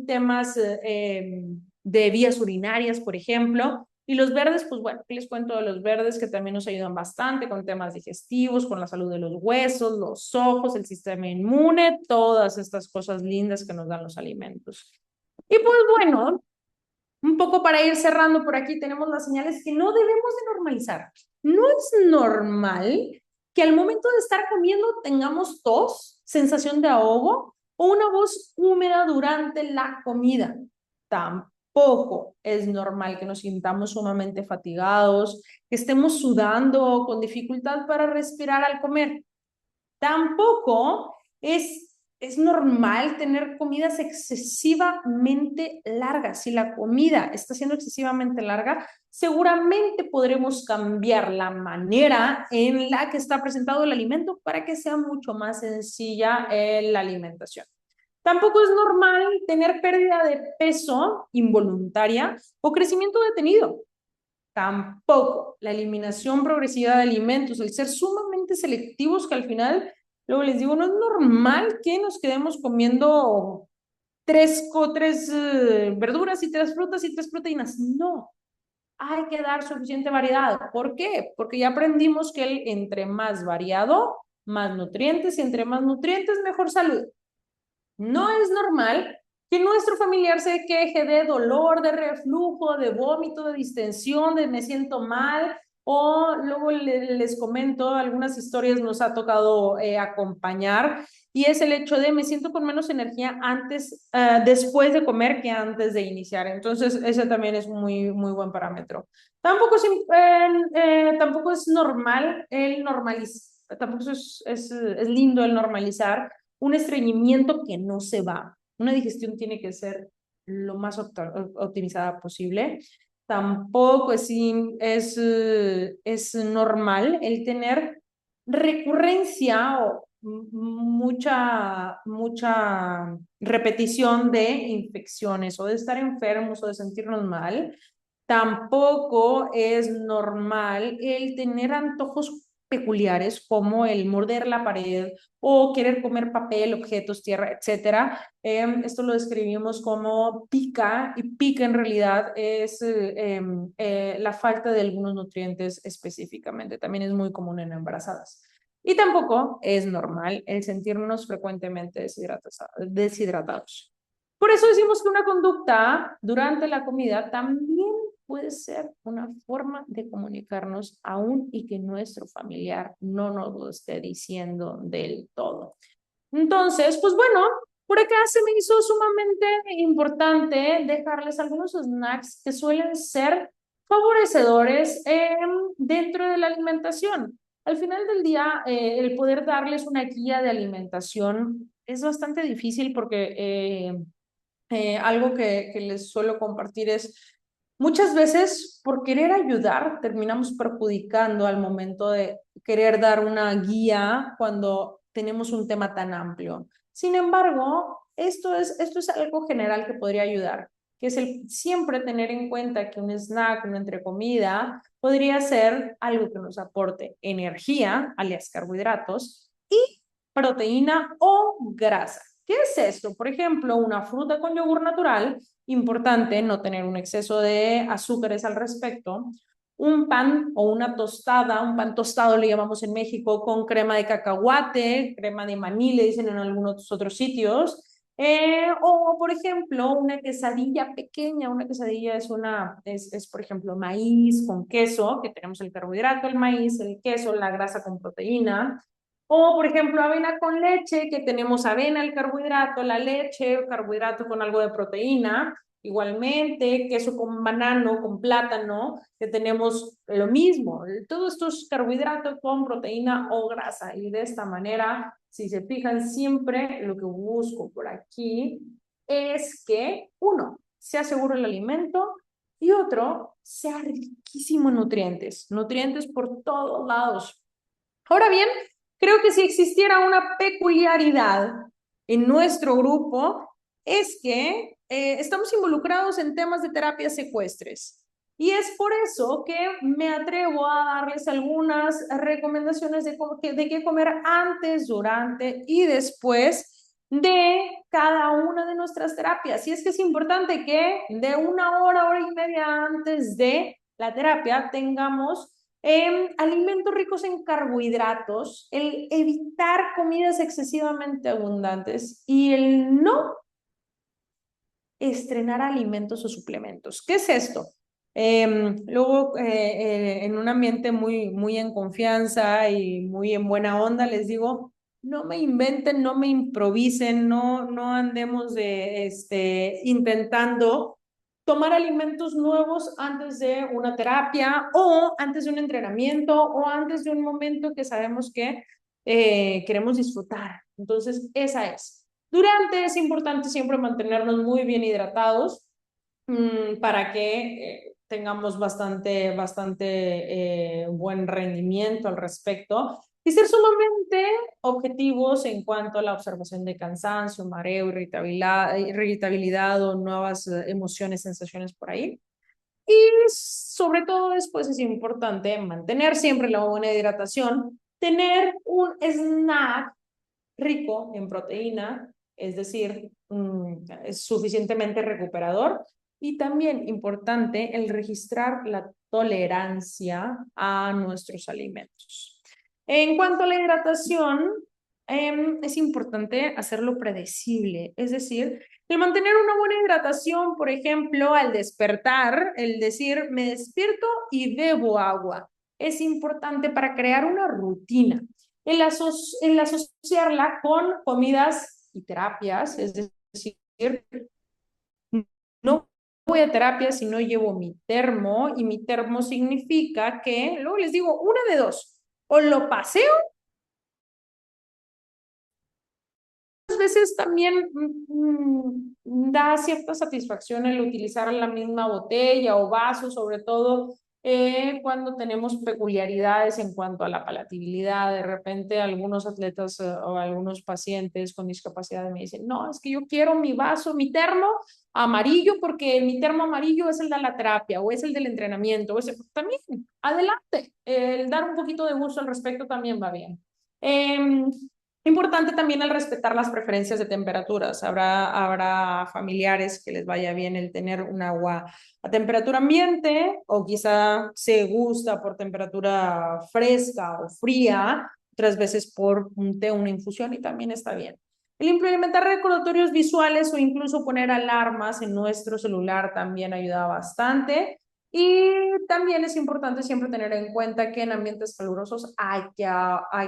temas de vías urinarias, por ejemplo. Y los verdes, pues bueno, aquí les cuento de los verdes que también nos ayudan bastante con temas digestivos, con la salud de los huesos, los ojos, el sistema inmune, todas estas cosas lindas que nos dan los alimentos. Y pues bueno, un poco para ir cerrando por aquí, tenemos las señales que no debemos de normalizar. No es normal que al momento de estar comiendo tengamos tos, sensación de ahogo o una voz húmeda durante la comida. Tampoco es normal que nos sintamos sumamente fatigados, que estemos sudando con dificultad para respirar al comer. Tampoco es normal tener comidas excesivamente largas. Si la comida está siendo excesivamente larga, seguramente podremos cambiar la manera en la que está presentado el alimento para que sea mucho más sencilla la alimentación. Tampoco es normal tener pérdida de peso involuntaria o crecimiento detenido. Tampoco la eliminación progresiva de alimentos, el ser sumamente selectivos que al final, luego les digo, no es normal que nos quedemos comiendo tres verduras y tres frutas y tres proteínas. No, hay que dar suficiente variedad. ¿Por qué? Porque ya aprendimos que entre más variado, más nutrientes y entre más nutrientes, mejor salud. No es normal que nuestro familiar se queje de dolor, de reflujo, de vómito, de distensión, de me siento mal, o luego les comento, algunas historias nos ha tocado acompañar, y es el hecho de me siento con menos energía después de comer que antes de iniciar. Entonces, ese también es muy buen parámetro. Tampoco es normal el normalizar, tampoco es lindo el normalizar un estreñimiento que no se va. Una digestión tiene que ser lo más optimizada posible. Tampoco es normal el tener recurrencia o mucha repetición de infecciones o de estar enfermos o de sentirnos mal. Tampoco es normal el tener antojos peculiares como el morder la pared o querer comer papel, objetos, tierra, etcétera. Esto lo describimos como pica, y pica en realidad es la falta de algunos nutrientes específicamente. También es muy común en embarazadas. Y tampoco es normal el sentirnos frecuentemente deshidratados. Por eso decimos que una conducta durante la comida también puede ser una forma de comunicarnos aún y que nuestro familiar no nos lo esté diciendo del todo. Entonces, pues bueno, por acá se me hizo sumamente importante dejarles algunos snacks que suelen ser favorecedores dentro de la alimentación. Al final del día, el poder darles una guía de alimentación es bastante difícil porque algo que les suelo compartir es, muchas veces por querer ayudar terminamos perjudicando al momento de querer dar una guía cuando tenemos un tema tan amplio. Sin embargo, esto es algo general que podría ayudar, que es el siempre tener en cuenta que un snack, una entrecomida, podría ser algo que nos aporte energía, alias carbohidratos, y proteína o grasa. ¿Qué es esto? Por ejemplo, una fruta con yogur natural, importante no tener un exceso de azúcares al respecto, un pan o una tostada, un pan tostado le llamamos en México, con crema de cacahuate, crema de maní, le dicen en algunos otros sitios, o por ejemplo, una quesadilla pequeña, una quesadilla es por ejemplo maíz con queso, que tenemos el carbohidrato, el maíz, el queso, la grasa con proteína, o, por ejemplo, avena con leche, que tenemos avena, el carbohidrato, la leche, el carbohidrato con algo de proteína. Igualmente, queso con banano, con plátano, que tenemos lo mismo. Todos estos carbohidratos con proteína o grasa. Y de esta manera, si se fijan, siempre lo que busco por aquí es que, uno, sea seguro el alimento y otro, sea riquísimo en nutrientes. Nutrientes por todos lados. Ahora bien, creo que si existiera una peculiaridad en nuestro grupo, es que estamos involucrados en temas de terapias secuestres. Y es por eso que me atrevo a darles algunas recomendaciones de qué comer antes, durante y después de cada una de nuestras terapias. Y es que es importante que de una hora, hora y media antes de la terapia tengamos alimentos ricos en carbohidratos, el evitar comidas excesivamente abundantes y el no estrenar alimentos o suplementos. ¿Qué es esto? Luego, en un ambiente muy en confianza y muy en buena onda, les digo, no me inventen, no me improvisen, no andemos intentando tomar alimentos nuevos antes de una terapia o antes de un entrenamiento o antes de un momento que sabemos que queremos disfrutar. Entonces, esa es. Durante es importante siempre mantenernos muy bien hidratados para que tengamos bastante buen rendimiento al respecto y ser sumamente objetivos en cuanto a la observación de cansancio, mareo, irritabilidad o nuevas emociones, sensaciones por ahí. Y sobre todo después es importante mantener siempre la buena hidratación, tener un snack rico en proteína, es decir, es suficientemente recuperador. Y también importante el registrar la tolerancia a nuestros alimentos. En cuanto a la hidratación, es importante hacerlo predecible, es decir, el mantener una buena hidratación, por ejemplo, al despertar, el decir, me despierto y bebo agua, es importante para crear una rutina el asociarla con comidas y terapias, es decir, no voy a terapia si no llevo mi termo, y mi termo significa que, luego les digo, una de dos, o lo paseo, a veces también da cierta satisfacción el utilizar la misma botella o vaso, sobre todo cuando tenemos peculiaridades en cuanto a la palatabilidad. De repente algunos atletas o algunos pacientes con discapacidad me dicen, no, es que yo quiero mi vaso, mi termo amarillo porque mi termo amarillo es el de la terapia o es el del entrenamiento. O ese, también, adelante. El dar un poquito de gusto al respecto también va bien. Importante también el respetar las preferencias de temperaturas. Habrá familiares que les vaya bien el tener un agua a temperatura ambiente o quizá se gusta por temperatura fresca o fría, otras veces por un té, una infusión y también está bien. El implementar recordatorios visuales o incluso poner alarmas en nuestro celular también ayuda bastante. Y también es importante siempre tener en cuenta que en ambientes calurosos hay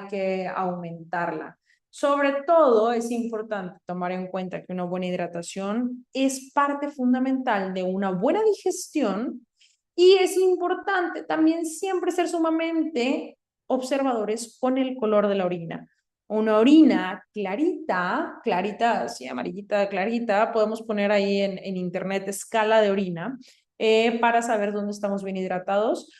que aumentarla. Sobre todo es importante tomar en cuenta que una buena hidratación es parte fundamental de una buena digestión y es importante también siempre ser sumamente observadores con el color de la orina. Una orina clarita, clarita, así amarillita, clarita, podemos poner ahí en internet escala de orina para saber dónde estamos bien hidratados.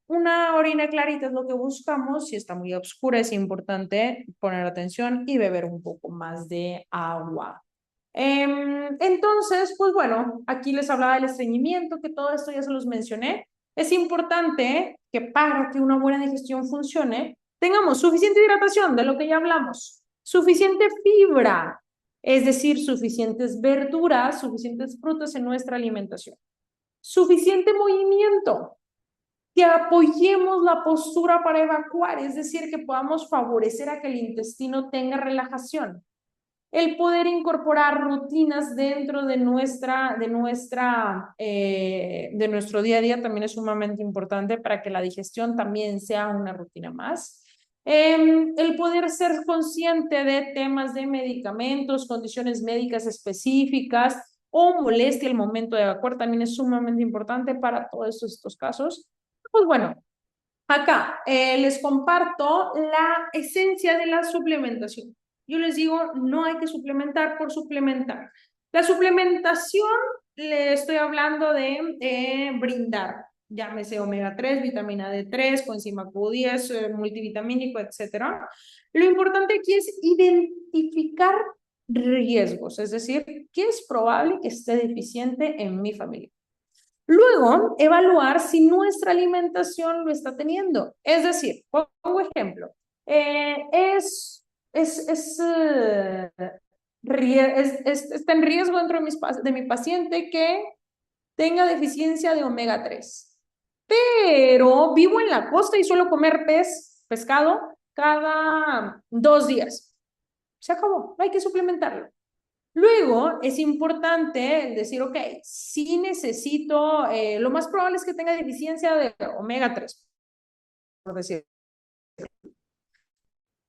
Una orina clarita es lo que buscamos. Si está muy oscura, es importante poner atención y beber un poco más de agua. Entonces, pues bueno, aquí les hablaba del estreñimiento, que todo esto ya se los mencioné. Es importante que para que una buena digestión funcione, tengamos suficiente hidratación, de lo que ya hablamos, suficiente fibra, es decir, suficientes verduras, suficientes frutas en nuestra alimentación, suficiente movimiento, que apoyemos la postura para evacuar, es decir, que podamos favorecer a que el intestino tenga relajación. El poder incorporar rutinas dentro de nuestro día a día también es sumamente importante para que la digestión también sea una rutina más. El poder ser consciente de temas de medicamentos, condiciones médicas específicas o molestia al momento de evacuar también es sumamente importante para todos estos casos. Pues bueno, acá les comparto la esencia de la suplementación. Yo les digo, no hay que suplementar por suplementar. La suplementación, le estoy hablando de brindar, llámese omega 3, vitamina D3, coenzima Q10, multivitamínico, etcétera. Lo importante aquí es identificar riesgos, es decir, ¿qué es probable que esté deficiente en mi familia? Luego, evaluar si nuestra alimentación lo está teniendo. Es decir, pongo ejemplo, está en riesgo dentro de mi paciente que tenga deficiencia de omega 3, pero vivo en la costa y suelo comer pescado cada 2 días. Se acabó, no hay que suplementarlo. Luego es importante decir, ok, si necesito, lo más probable es que tenga deficiencia de omega 3, por decir.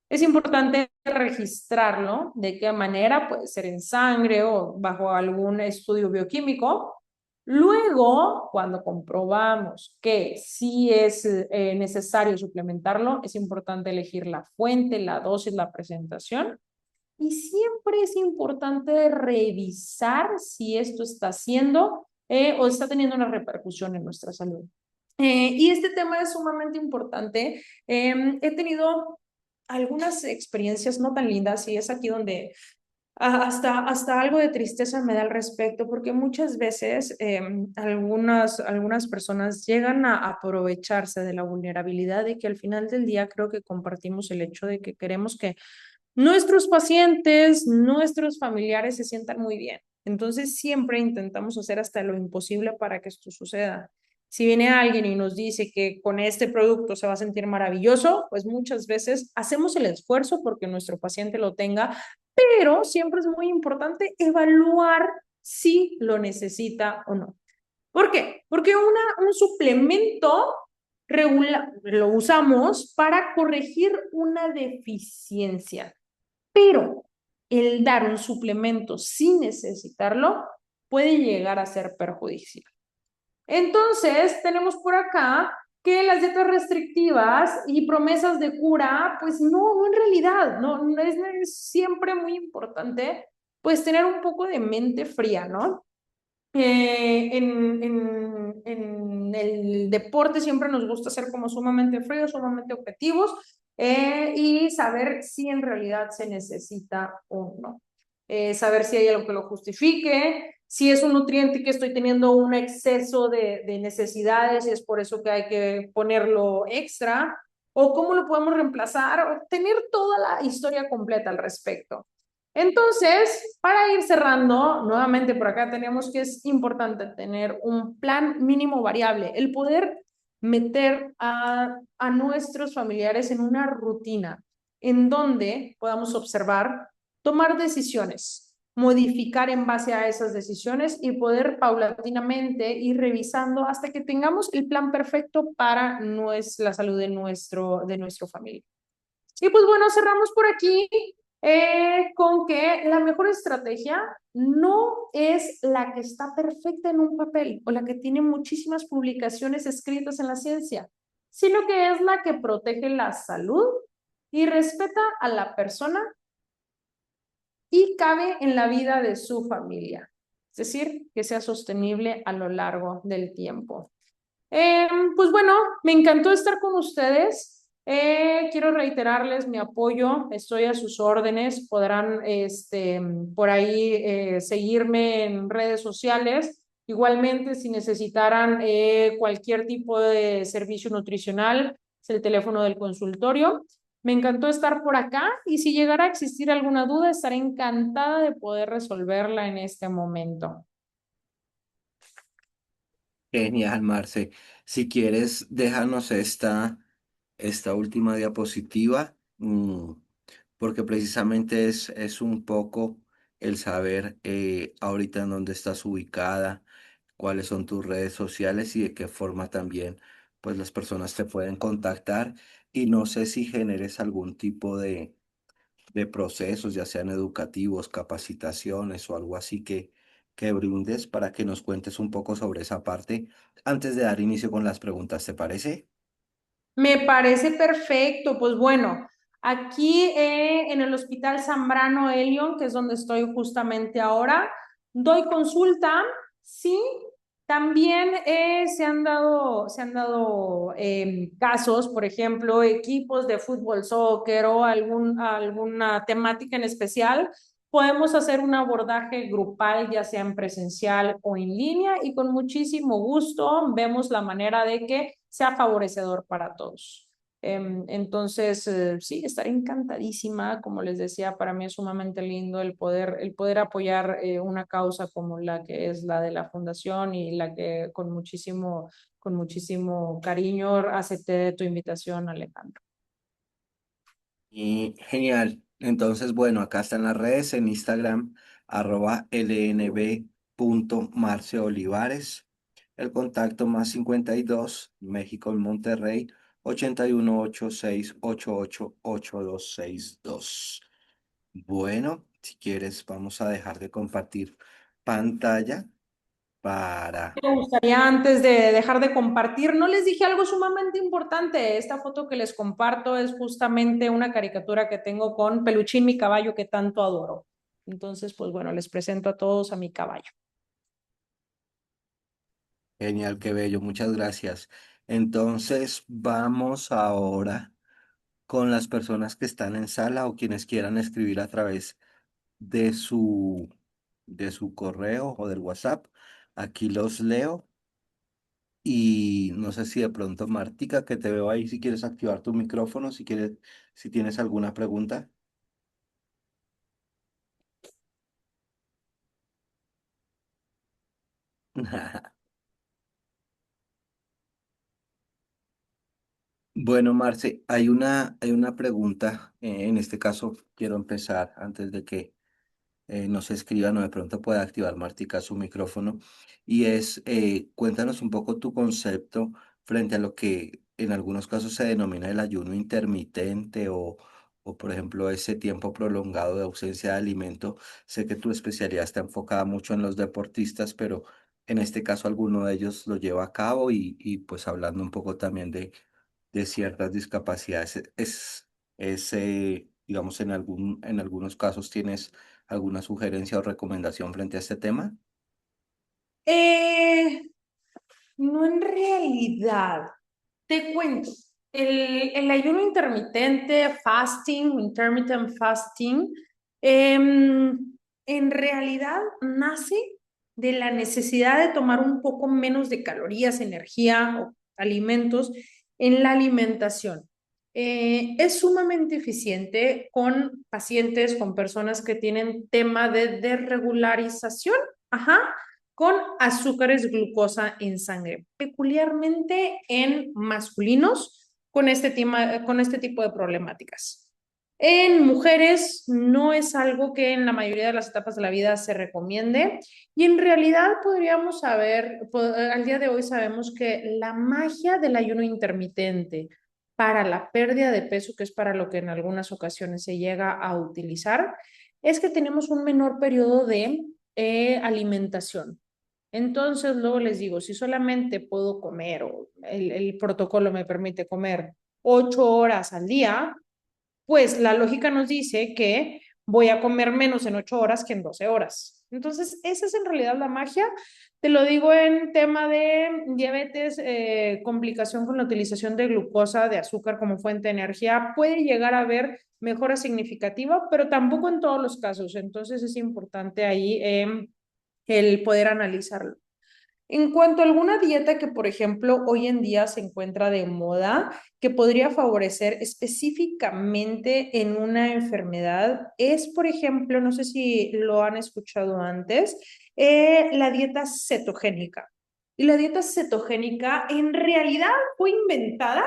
Es importante registrarlo, de qué manera, puede ser en sangre o bajo algún estudio bioquímico. Luego, cuando comprobamos que sí es necesario suplementarlo, es importante elegir la fuente, la dosis, la presentación. Y siempre es importante revisar si esto está haciendo o está teniendo una repercusión en nuestra salud. Y este tema es sumamente importante. He tenido algunas experiencias no tan lindas y es aquí donde hasta algo de tristeza me da al respecto, porque muchas veces algunas personas llegan a aprovecharse de la vulnerabilidad y que al final del día creo que compartimos el hecho de que queremos que nuestros pacientes, nuestros familiares se sientan muy bien. Entonces siempre intentamos hacer hasta lo imposible para que esto suceda. Si viene alguien y nos dice que con este producto se va a sentir maravilloso, pues muchas veces hacemos el esfuerzo porque nuestro paciente lo tenga, pero siempre es muy importante evaluar si lo necesita o no. ¿Por qué? Porque un suplemento lo usamos para corregir una deficiencia, pero el dar un suplemento sin necesitarlo puede llegar a ser perjudicial. Entonces, tenemos por acá que las dietas restrictivas y promesas de cura, pues no, en realidad, no es siempre muy importante, pues tener un poco de mente fría, ¿no? En el deporte siempre nos gusta ser como sumamente fríos, sumamente objetivos y saber si en realidad se necesita o no. Saber si hay algo que lo justifique, si es un nutriente que estoy teniendo un exceso de necesidades y es por eso que hay que ponerlo extra, o cómo lo podemos reemplazar, o tener toda la historia completa al respecto. Entonces, para ir cerrando, nuevamente por acá tenemos que es importante tener un plan mínimo variable, el poder meter a nuestros familiares en una rutina en donde podamos observar, tomar decisiones, modificar en base a esas decisiones y poder paulatinamente ir revisando hasta que tengamos el plan perfecto para la salud de nuestro familia. Y pues bueno, cerramos por aquí con que la mejor estrategia no es la que está perfecta en un papel o la que tiene muchísimas publicaciones escritas en la ciencia, sino que es la que protege la salud y respeta a la persona y cabe en la vida de su familia. Es decir, que sea sostenible a lo largo del tiempo. Pues bueno, me encantó estar con ustedes. Quiero reiterarles mi apoyo, estoy a sus órdenes, podrán por ahí seguirme en redes sociales. Igualmente, si necesitaran cualquier tipo de servicio nutricional, es el teléfono del consultorio. Me encantó estar por acá y si llegara a existir alguna duda, estaré encantada de poder resolverla en este momento. Genial, Marce. Si quieres, déjanos esta última diapositiva, porque precisamente es un poco el saber ahorita en dónde estás ubicada, cuáles son tus redes sociales y de qué forma también pues las personas te pueden contactar. Y no sé si generes algún tipo de procesos, ya sean educativos, capacitaciones o algo así que brindes para que nos cuentes un poco sobre esa parte antes de dar inicio con las preguntas, ¿te parece? Me parece perfecto. Pues bueno, aquí en el Hospital Zambrano Elion, que es donde estoy justamente ahora, doy consulta. Sí, también se han dado casos, por ejemplo, equipos de fútbol, soccer o alguna temática en especial. Podemos hacer un abordaje grupal, ya sea en presencial o en línea, y con muchísimo gusto vemos la manera de que sea favorecedor para todos. Entonces, sí, estaré encantadísima. Como les decía, para mí es sumamente lindo el poder apoyar una causa como la que es la de la fundación y la que con muchísimo cariño acepté tu invitación, Alejandro. Y genial. Entonces, bueno, acá están las redes en Instagram, @lnb.marceolivares. El contacto +52 México en Monterrey, 8186888262. Bueno, si quieres, vamos a dejar de compartir pantalla para... Me gustaría, antes de dejar de compartir, no les dije algo sumamente importante. Esta foto que les comparto es justamente una caricatura que tengo con Peluchín, mi caballo que tanto adoro. Entonces, pues bueno, les presento a todos a mi caballo. Genial, qué bello, muchas gracias. Entonces, vamos ahora con las personas que están en sala o quienes quieran escribir a través de su correo o del WhatsApp. Aquí los leo y no sé si de pronto Martica, que te veo ahí, si quieres activar tu micrófono, si quieres, si tienes alguna pregunta. Bueno, Marce, hay una pregunta. En este caso, quiero empezar antes de que nos escriban o de pronto pueda activar Martica su micrófono. Y es, cuéntanos un poco tu concepto frente a lo que en algunos casos se denomina el ayuno intermitente o por ejemplo, ese tiempo prolongado de ausencia de alimento. Sé que tu especialidad está enfocada mucho en los deportistas, pero en este caso alguno de ellos lo lleva a cabo y pues hablando un poco también de ciertas discapacidades. Digamos, en algunos casos tienes alguna sugerencia o recomendación frente a este tema. Eh, No, en realidad. Te cuento, el ayuno intermitente, fasting, intermittent fasting, en realidad nace de la necesidad de tomar un poco menos de calorías, energía o alimentos en la alimentación. Es sumamente eficiente con pacientes, con personas que tienen tema de desregularización, ajá, con azúcares glucosa en sangre, peculiarmente en masculinos con este tipo de problemáticas. En mujeres no es algo que en la mayoría de las etapas de la vida se recomiende y en realidad podríamos saber, al día de hoy sabemos que la magia del ayuno intermitente para la pérdida de peso, que es para lo que en algunas ocasiones se llega a utilizar, es que tenemos un menor periodo de alimentación. Entonces, luego les digo, si solamente puedo comer o el protocolo me permite comer 8 horas al día, pues la lógica nos dice que voy a comer menos en 8 horas que en 12 horas. Entonces, esa es en realidad la magia. Te lo digo en tema de diabetes, complicación con la utilización de glucosa, de azúcar como fuente de energía. Puede llegar a haber mejora significativa, pero tampoco en todos los casos. Entonces, es importante ahí el poder analizarlo. En cuanto a alguna dieta que, por ejemplo, hoy en día se encuentra de moda, que podría favorecer específicamente en una enfermedad, es, por ejemplo, no sé si lo han escuchado antes, la dieta cetogénica. Y la dieta cetogénica en realidad fue inventada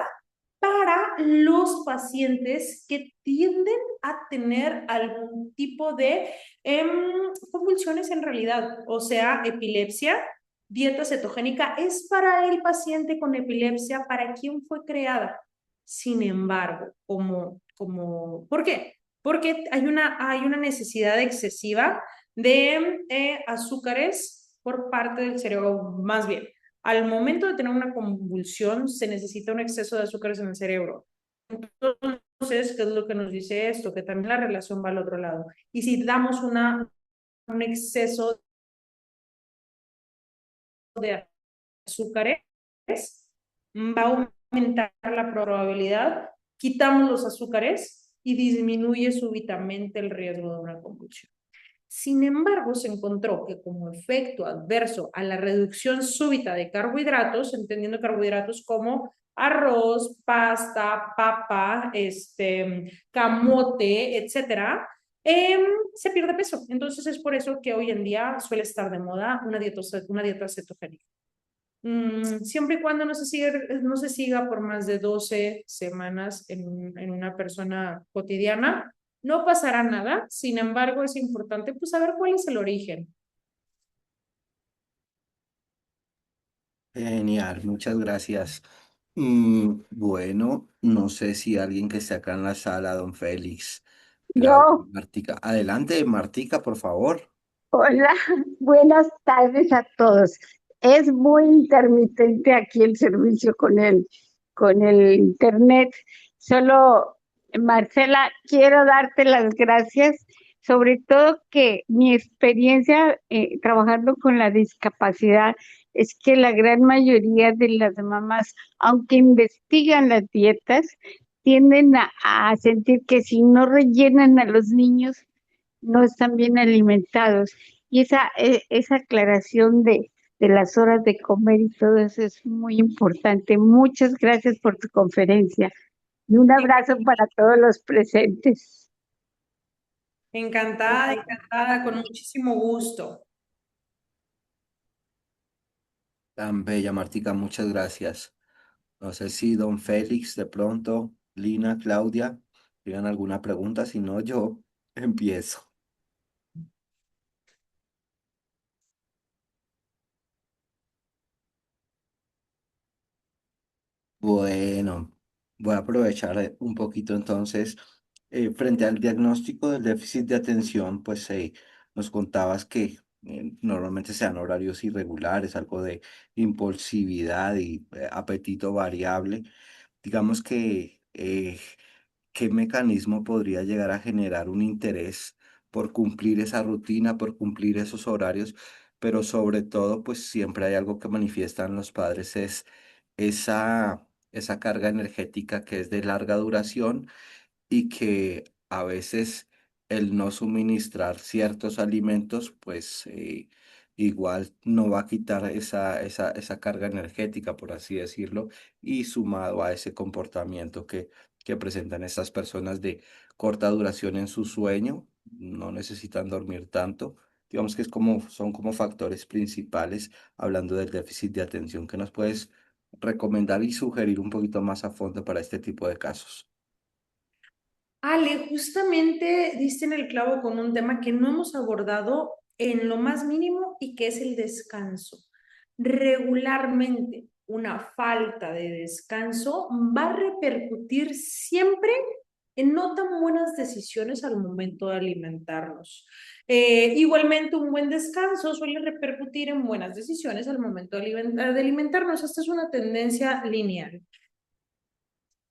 para los pacientes que tienden a tener algún tipo de convulsiones en realidad, o sea, epilepsia. Dieta cetogénica es para el paciente con epilepsia, para quien fue creada. Sin embargo, ¿por qué? Porque hay una necesidad excesiva de azúcares por parte del cerebro, más bien. Al momento de tener una convulsión, se necesita un exceso de azúcares en el cerebro. Entonces, ¿qué es lo que nos dice esto? Que también la relación va al otro lado. Y si damos un exceso de azúcares, va a aumentar la probabilidad, quitamos los azúcares y disminuye súbitamente el riesgo de una convulsión. Sin embargo, se encontró que como efecto adverso a la reducción súbita de carbohidratos, entendiendo carbohidratos como arroz, pasta, papa, camote, etcétera, se pierde peso. Entonces es por eso que hoy en día suele estar de moda una dieta cetogénica. Siempre y cuando no se siga por más de 12 semanas en una persona cotidiana, no pasará nada. Sin embargo, es importante pues saber cuál es el origen. Genial, muchas gracias. Bueno, no sé si alguien que esté acá en la sala, don Félix, Claudia, Yo, Martica. Adelante, Martica, por favor. hola, buenas tardes a todos. Es muy intermitente aquí el servicio con el internet. Solo, Marcela, quiero darte las gracias, sobre todo que mi experiencia trabajando con la discapacidad es que la gran mayoría de las mamás, aunque investigan las dietas, tienden a sentir que si no rellenan a los niños, no están bien alimentados. Y esa aclaración de las horas de comer y todo eso es muy importante. Muchas gracias por tu conferencia y un abrazo para todos los presentes. Encantada, encantada, con muchísimo gusto. Tan bella, Martica, muchas gracias. No sé si don Félix, de pronto, Lina, Claudia, tengan alguna pregunta, si no, yo empiezo. Bueno, voy a aprovechar un poquito entonces. Frente al diagnóstico del déficit de atención, pues nos contabas que normalmente sean horarios irregulares, algo de impulsividad y apetito variable. Digamos que, ¿qué mecanismo podría llegar a generar un interés por cumplir esa rutina, por cumplir esos horarios? pero sobre todo, pues siempre hay algo que manifiestan los padres, es esa carga energética que es de larga duración y que a veces el no suministrar ciertos alimentos, pues igual no va a quitar esa carga energética, por así decirlo, y sumado a ese comportamiento que presentan estas personas de corta duración en su sueño, no necesitan dormir tanto. Digamos que son como factores principales, hablando del déficit de atención, que nos puedes recomendar y sugerir un poquito más a fondo para este tipo de casos. Ale, justamente diste en el clavo con un tema que no hemos abordado en lo más mínimo y que es el descanso. Regularmente, una falta de descanso va a repercutir siempre en no tan buenas decisiones al momento de alimentarnos. Igualmente, un buen descanso suele repercutir en buenas decisiones al momento de alimentarnos. Esta es una tendencia lineal.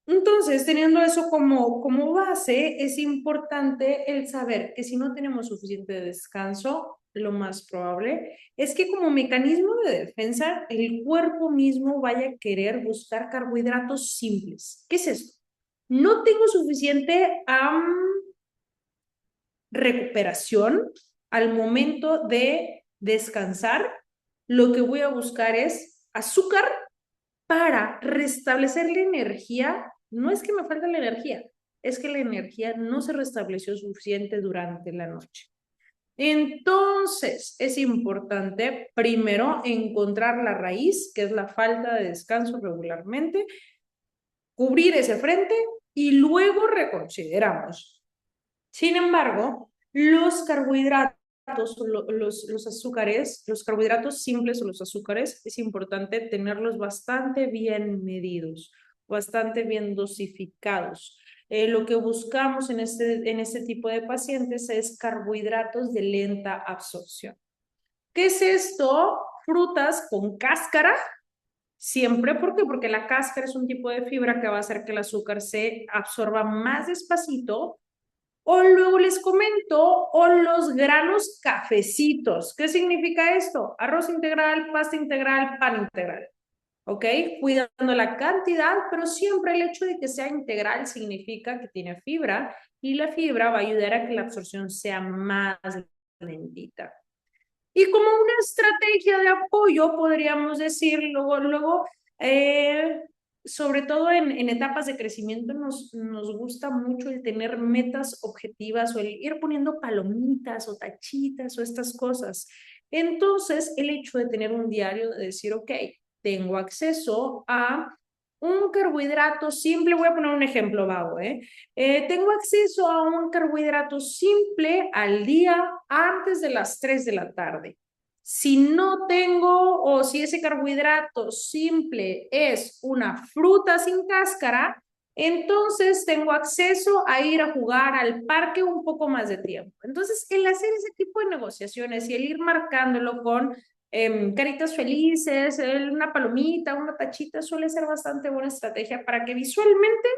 Entonces, teniendo eso como base, es importante el saber que si no tenemos suficiente descanso, lo más probable es que como mecanismo de defensa, el cuerpo mismo vaya a querer buscar carbohidratos simples. ¿Qué es esto? No tengo suficiente recuperación al momento de descansar. Lo que voy a buscar es azúcar para restablecer la energía. No es que me falte la energía, es que la energía no se restableció suficiente durante la noche. Entonces, es importante primero encontrar la raíz, que es la falta de descanso regularmente, cubrir ese frente y luego reconsideramos. Sin embargo, los carbohidratos, los azúcares, los carbohidratos simples o los azúcares, es importante tenerlos bastante bien medidos, bastante bien dosificados. Lo que buscamos en este tipo de pacientes es carbohidratos de lenta absorción. ¿Qué es esto? Frutas con cáscara, siempre. ¿Por qué? Porque la cáscara es un tipo de fibra que va a hacer que el azúcar se absorba más despacito. O luego les comento, o los granos cafecitos. ¿Qué significa esto? Arroz integral, pasta integral, pan integral. ¿Ok? Cuidando la cantidad, pero siempre el hecho de que sea integral significa que tiene fibra y la fibra va a ayudar a que la absorción sea más lentita. Y como una estrategia de apoyo, podríamos decir, luego sobre todo en etapas de crecimiento, nos gusta mucho el tener metas objetivas o el ir poniendo palomitas o tachitas o estas cosas. Entonces, el hecho de tener un diario, de decir, ok, tengo acceso a un carbohidrato simple, voy a poner un ejemplo vago, tengo acceso a un carbohidrato simple al día antes de las 3 de la tarde. Si no tengo o si ese carbohidrato simple es una fruta sin cáscara, entonces tengo acceso a ir a jugar al parque un poco más de tiempo. Entonces, el hacer ese tipo de negociaciones y el ir marcándolo con caritas felices, una palomita, una tachita, suele ser bastante buena estrategia para que visualmente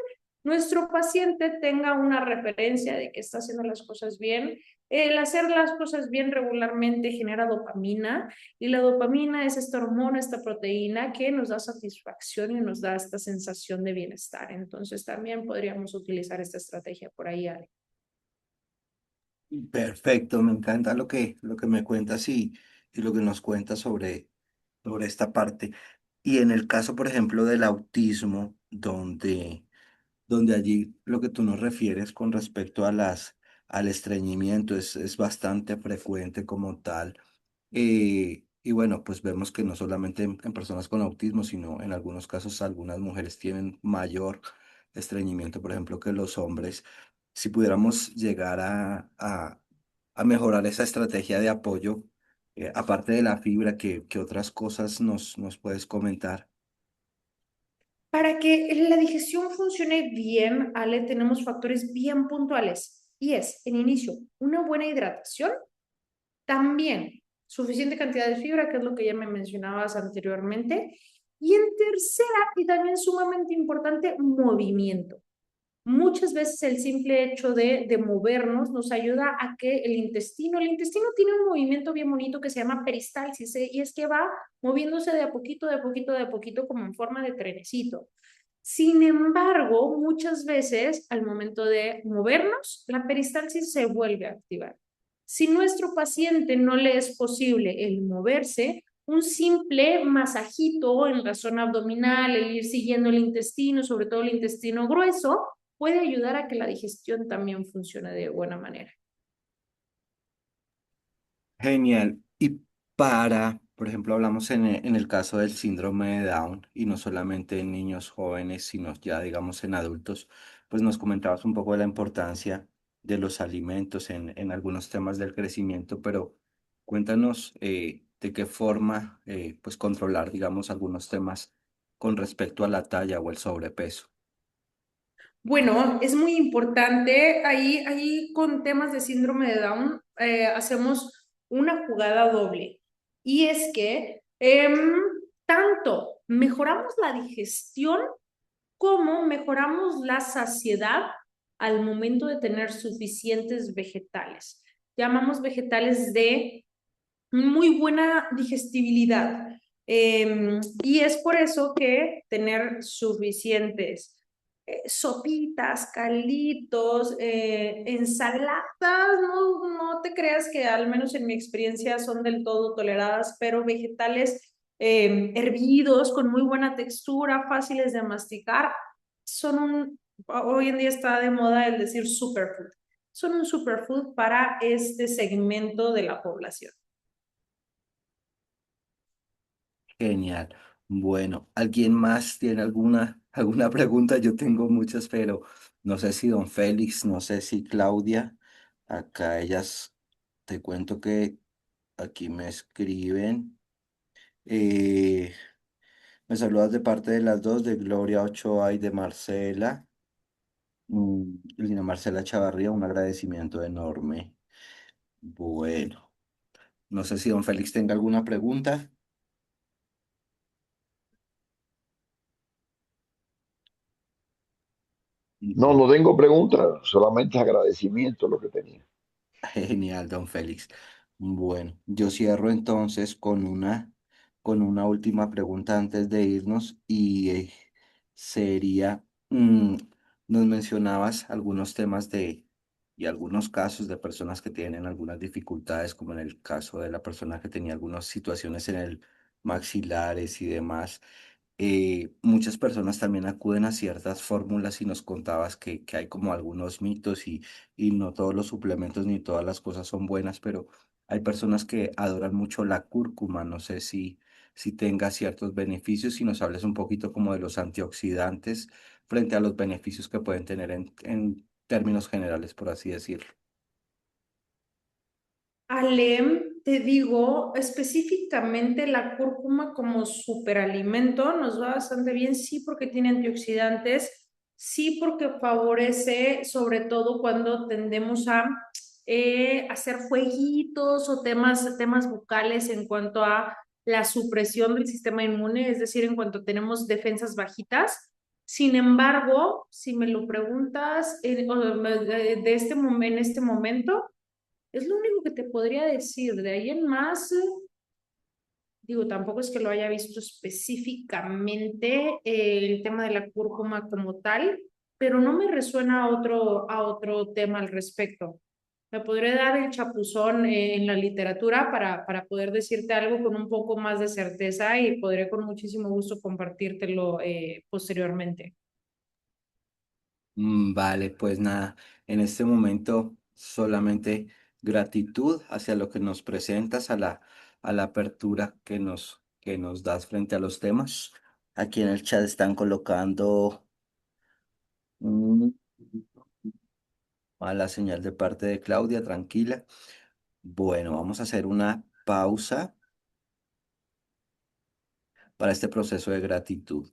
nuestro paciente tenga una referencia de que está haciendo las cosas bien. El hacer las cosas bien regularmente genera dopamina y la dopamina es esta hormona, esta proteína que nos da satisfacción y nos da esta sensación de bienestar. Entonces también podríamos utilizar esta estrategia por ahí, Ale. Perfecto, me encanta lo que me cuentas y lo que nos cuentas sobre esta parte. Y en el caso, por ejemplo, del autismo, donde allí lo que tú nos refieres con respecto a al estreñimiento es bastante frecuente como tal. Y bueno, pues vemos que no solamente en personas con autismo, sino en algunos casos algunas mujeres tienen mayor estreñimiento, por ejemplo, que los hombres. Si pudiéramos llegar a mejorar esa estrategia de apoyo, aparte de la fibra, ¿qué otras cosas nos puedes comentar? Para que la digestión funcione bien, Ale, tenemos factores bien puntuales y es, en inicio, una buena hidratación, también suficiente cantidad de fibra, que es lo que ya me mencionabas anteriormente, y en tercera, y también sumamente importante, movimiento. Muchas veces el simple hecho de movernos nos ayuda a que el intestino tiene un movimiento bien bonito que se llama peristalsis, y es que va moviéndose de a poquito, de a poquito, de a poquito, como en forma de trenecito. Sin embargo, muchas veces al momento de movernos, la peristalsis se vuelve a activar. Si nuestro paciente no le es posible el moverse, un simple masajito en la zona abdominal, el ir siguiendo el intestino, sobre todo el intestino grueso, puede ayudar a que la digestión también funcione de buena manera. Genial. Y por ejemplo, hablamos en el caso del síndrome de Down y no solamente en niños jóvenes, sino ya digamos en adultos, pues nos comentabas un poco de la importancia de los alimentos en algunos temas del crecimiento, pero cuéntanos de qué forma pues controlar, digamos, algunos temas con respecto a la talla o el sobrepeso. Bueno, es muy importante. Ahí con temas de síndrome de Down hacemos una jugada doble. Y es que tanto mejoramos la digestión como mejoramos la saciedad al momento de tener suficientes vegetales. Llamamos vegetales de muy buena digestibilidad. Y es por eso que tener suficientes sopitas, calitos, ensaladas, no te creas que al menos en mi experiencia son del todo toleradas, pero vegetales hervidos con muy buena textura, fáciles de masticar, hoy en día está de moda el decir superfood. Son un superfood para este segmento de la población. Genial. Bueno, ¿alguien más tiene alguna pregunta? Yo tengo muchas, pero no sé si don Félix, no sé si Claudia, acá ellas, te cuento que aquí me escriben. eh, Me saludas de parte de las dos, de Gloria Ochoa y de Marcela. Lina Marcela Chavarría, un agradecimiento enorme. Bueno, no sé si don Félix tenga alguna pregunta. No, no tengo preguntas, solamente agradecimiento lo que tenía. Genial, don Félix. Bueno, yo cierro entonces con una última pregunta antes de irnos y sería, nos mencionabas algunos temas y algunos casos de personas que tienen algunas dificultades, como en el caso de la persona que tenía algunas situaciones en el maxilares y demás. Muchas personas también acuden a ciertas fórmulas y nos contabas que hay como algunos mitos y no todos los suplementos ni todas las cosas son buenas, pero hay personas que adoran mucho la cúrcuma. No sé si tenga ciertos beneficios, si nos hables un poquito como de los antioxidantes frente a los beneficios que pueden tener en términos generales, por así decirlo. Alem, te digo, específicamente la cúrcuma como superalimento nos va bastante bien, sí porque tiene antioxidantes, sí porque favorece, sobre todo cuando tendemos a hacer fueguitos o temas bucales en cuanto a la supresión del sistema inmune, es decir, en cuanto tenemos defensas bajitas. Sin embargo, si me lo preguntas en este momento, es lo único que te podría decir. De ahí en más, digo, tampoco es que lo haya visto específicamente el tema de la cúrcuma como tal, pero no me resuena a otro tema al respecto. Me podré dar el chapuzón en la literatura para poder decirte algo con un poco más de certeza y podré con muchísimo gusto compartírtelo posteriormente. Vale, pues nada, en este momento solamente gratitud hacia lo que nos presentas, a la apertura que nos das frente a los temas. Aquí en el chat están colocando mm, mala señal de parte de Claudia, tranquila. Bueno, vamos a hacer una pausa para este proceso de gratitud.